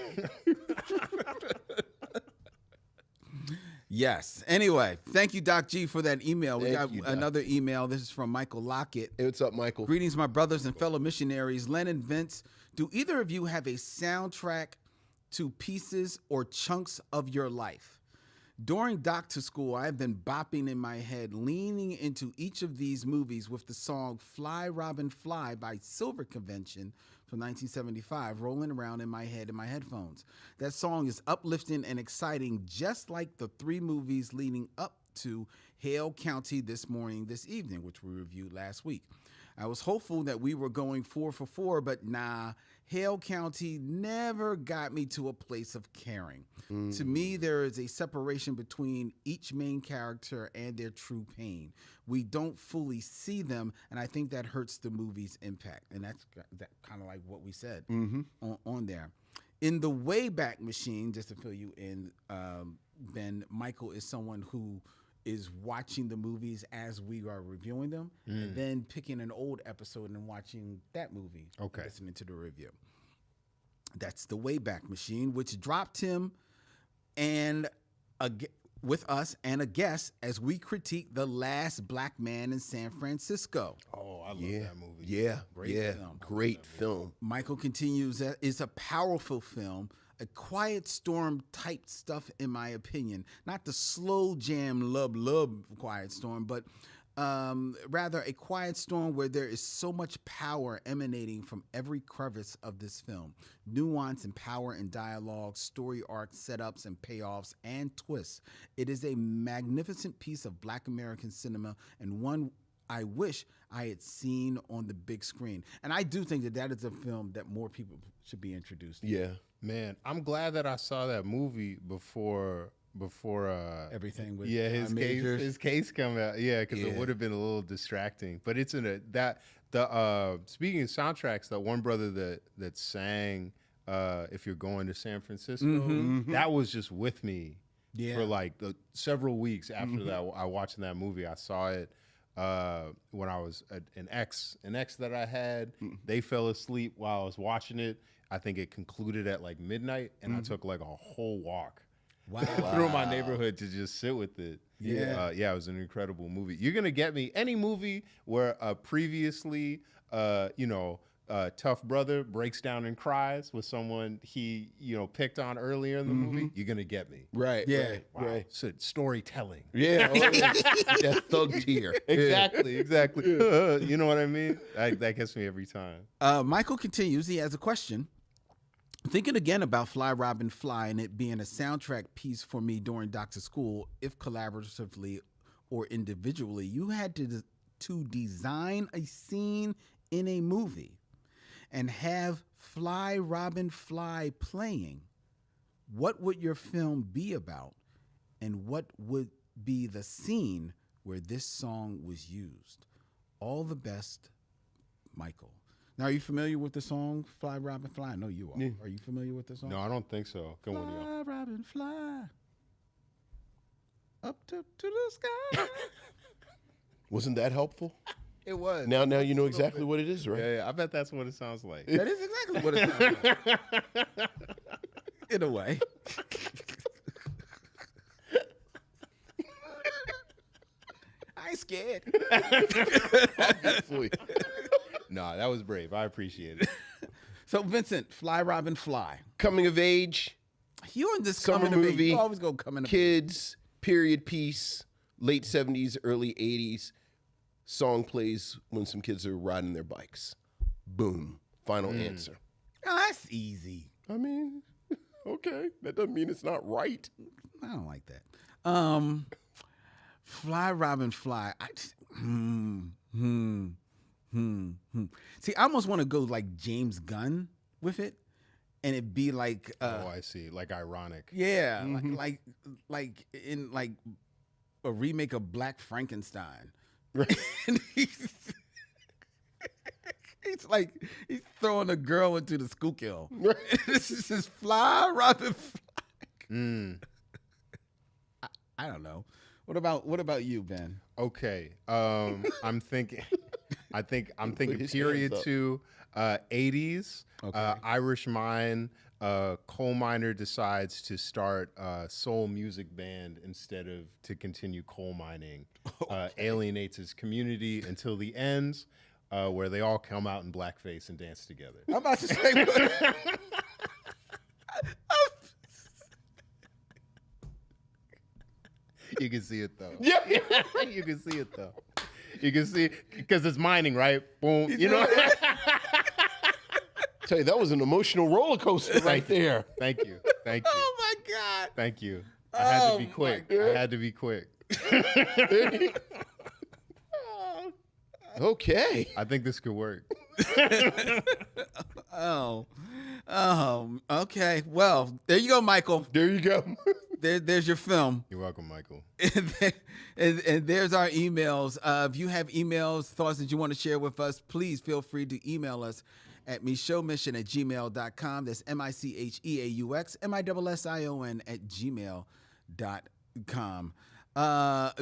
A: Yes. Anyway, thank you, Doc G, for that email. We got another email. This is from Michael Lockett.
B: Hey, what's up, Michael?
A: Greetings, my brothers and fellow missionaries. Len and Vince, do either of you have a soundtrack to pieces or chunks of your life? During Doc to School, I have been bopping in my head, leaning into each of these movies with the song Fly, Robin, Fly by Silver Convention from 1975 rolling around in my head in my headphones. That song is uplifting and exciting, just like the 3 movies leading up to Hale County this evening, which we reviewed last week. I was hopeful that we were going 4 for 4, but nah, Hale County never got me to a place of caring. To me, there is a separation between each main character and their true pain. We don't fully see them, and I think that hurts the movie's impact. And that's kind of like what we said on there. In the Wayback Machine, just to fill you in, Ben, Michael is someone who is watching the movies as we are reviewing them, and then picking an old episode and watching that movie, listening to the review. That's the Wayback Machine, which dropped him and with us and a guest as we critique The Last Black Man in San Francisco.
C: Oh, I love that movie.
B: Yeah, great film.
A: Michael continues that it's a powerful film, a quiet storm type stuff in my opinion. Not the slow jam love quiet storm, but rather a quiet storm where there is so much power emanating from every crevice of this film. Nuance and power in dialogue, story arcs, setups and payoffs, and twists. It is a magnificent piece of Black American cinema and one I wish I had seen on the big screen. And I do think that is a film that more people should be introduced to.
B: Yeah.
C: Man, I'm glad that I saw that movie before
A: everything with
C: his case come out. Yeah, because it would have been a little distracting. But it's in speaking of soundtracks, that one brother that sang If You're Going to San Francisco, that was just with me for like several weeks after that. I watched that movie. I saw it when I was an ex that I had. They fell asleep while I was watching it. I think it concluded at like midnight, and I took like a whole walk through my neighborhood to just sit with it. It was an incredible movie. You're gonna get me any movie where previously, tough brother breaks down and cries with someone he picked on earlier in the movie. You're gonna get me.
B: Right.
C: So, storytelling.
B: Yeah. That thug tier.
C: Exactly. You know what I mean? That gets me every time.
A: Michael continues. He has a question. Thinking again about Fly, Robin, Fly and it being a soundtrack piece for me during Doc to School, if collaboratively or individually, you had to design a scene in a movie and have Fly, Robin, Fly playing, what would your film be about? And what would be the scene where this song was used? All the best, Michael. Now, are you familiar with the song Fly, Robin, Fly? I know you are. Yeah. Are you familiar with the song?
C: No, I don't think so. Go on,
A: Fly, Robin, fly up to the sky.
B: Wasn't that helpful?
C: It was.
B: Now you know exactly what it is, right?
C: Yeah, I bet that's what it sounds like.
A: That is exactly what it sounds like. In a way. I ain't scared.
B: Obviously.
C: Nah, that was brave. I appreciate it.
A: So, Vincent, Fly, Robin, Fly.
B: Coming of age,
A: You and this
B: Summer
A: coming to me.
B: movie,
A: You always go coming to me.
B: kids, period piece, late 70s, early 80s. Song plays when some kids are riding their bikes. Boom. Final answer.
A: Oh, that's easy.
B: I mean, okay. That doesn't mean it's not right.
A: I don't like that. Fly, Robin, fly. See, I almost want to go like James Gunn with it, and it'd be like,
C: Oh, I see. Like ironic.
A: yeah, like in like a remake of Black Frankenstein. And he's throwing a girl into the Schuylkill. This is just Fly, Robin, fly. I don't know. What about you, Ben?
C: Okay. I'm thinking
B: his
C: period
B: hands up.
C: two, 80s.
A: Okay.
C: Irish mine. Coal miner decides to start a soul music band instead of to continue coal mining. Alienates his community until the ends, where they all come out in blackface and dance together.
A: I'm about to say.
C: You can see it though.
B: Yeah.
C: You can see it though. You can see because it's mining, right? Boom. You know.
B: Tell you, that was an emotional roller coaster right there.
C: Thank you. Thank you.
A: Oh my God.
C: Thank you. I had to be
A: Oh,
C: quick.
A: my
C: I had to be quick.
B: Okay.
C: I think this could work.
A: Oh, okay. Well, there you go, Michael.
B: There you go.
A: There's your film.
C: You're welcome, Michael.
A: And there's our emails. If you have emails, thoughts that you want to share with us, please feel free to email us at micheauxmission@gmail.com. That's MICHEAUX MISSION@gmail.com.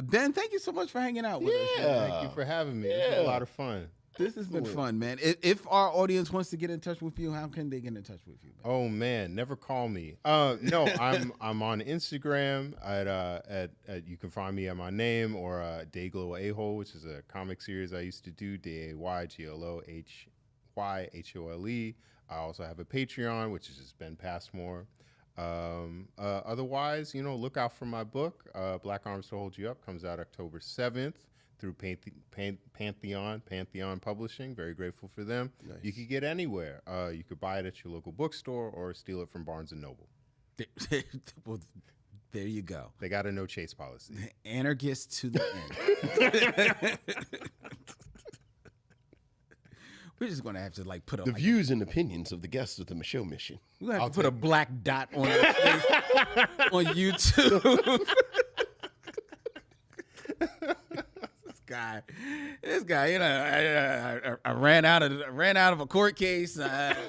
A: Ben, thank you so much for hanging out with us.
B: Yeah.
C: Thank you for having me. This was a lot of fun.
A: This has been fun, man. If our audience wants to get in touch with you, how can they get in touch with you, Ben?
C: Oh man, never call me. No, I'm on Instagram at you can find me at my name or Dayglow A-Hole, which is a comic series I used to do. DAYGLOHYHOLE. I also have a Patreon, which is just Ben Passmore. Otherwise, look out for my book, Black Arms to Hold You Up, comes out October 7th through Pantheon Publishing. Very grateful for them.
B: Nice.
C: You could get anywhere. You could buy it at your local bookstore or steal it from Barnes & Noble.
A: Well, there you go.
C: They got a no chase policy.
A: Anarchist to the end. We're just gonna have to put
B: The views and opinions of the guests of the Micheaux Mission.
A: we're gonna have to put a black dot on his face on YouTube. This guy, I ran out of a court case. Just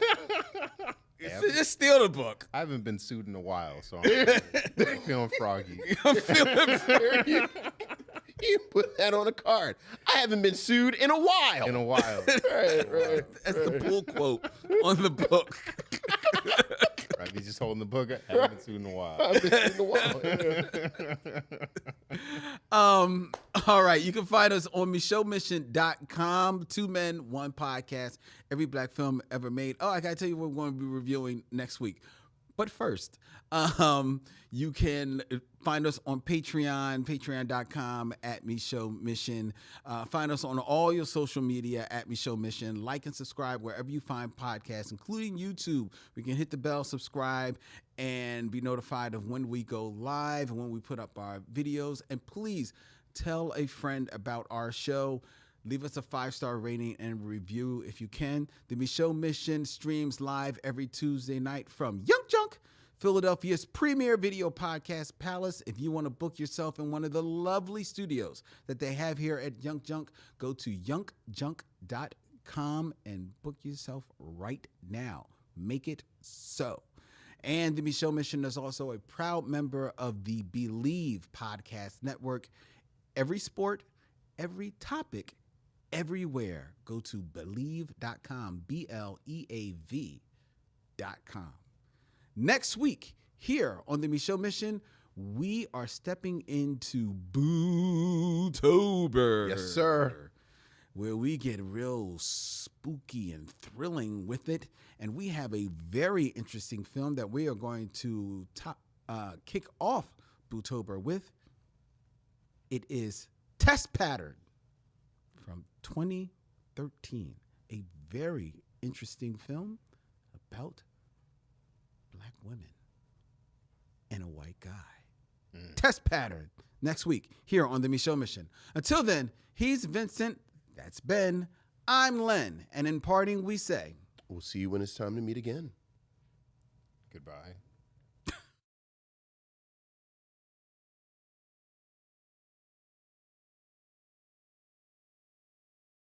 A: steal the book.
C: I haven't been sued in a while, so I'm feeling froggy.
A: I'm feeling
B: You put that on a card. I haven't been sued in a while.
C: In a while.
B: Right.
A: That's the pull quote on the book.
C: Right, he's just holding the book. I haven't been sued in a while.
B: I've been sued in a while.
A: All right. You can find us on micheauxmission.com. 2 Men, 1 podcast. Every black film ever made. Oh, I got to tell you what we're going to be reviewing next week. But first, you can find us on Patreon, patreon.com @micheauxmission. Find us on all your social media @micheauxmission. Like and subscribe wherever you find podcasts, including YouTube. We can hit the bell, subscribe, and be notified of when we go live and when we put up our videos. And please tell a friend about our show. Leave us a 5-star rating and review if you can. The Micheaux Mission streams live every Tuesday night from Young Junk, Philadelphia's premier video podcast palace. If you want to book yourself in one of the lovely studios that they have here at Young Junk, go to youngjunk.com and book yourself right now. Make it so. And the Micheaux Mission is also a proud member of the Believe Podcast Network. Every sport, every topic, everywhere. Go to believe.com, BLEAV.com. Next week, here on the Micheaux Mission, we are stepping into Bootober.
B: Yes, sir.
A: where we get real spooky and thrilling with it. And we have a very interesting film that we are going to kick off Bootober with. It is Test Pattern from 2013. A very interesting film about black women and a white guy. Test Pattern next week here on The Michelle Mission. Until then, he's Vincent. That's Ben. I'm Len. And in parting, we say,
B: We'll see you when it's time to meet again.
C: Goodbye.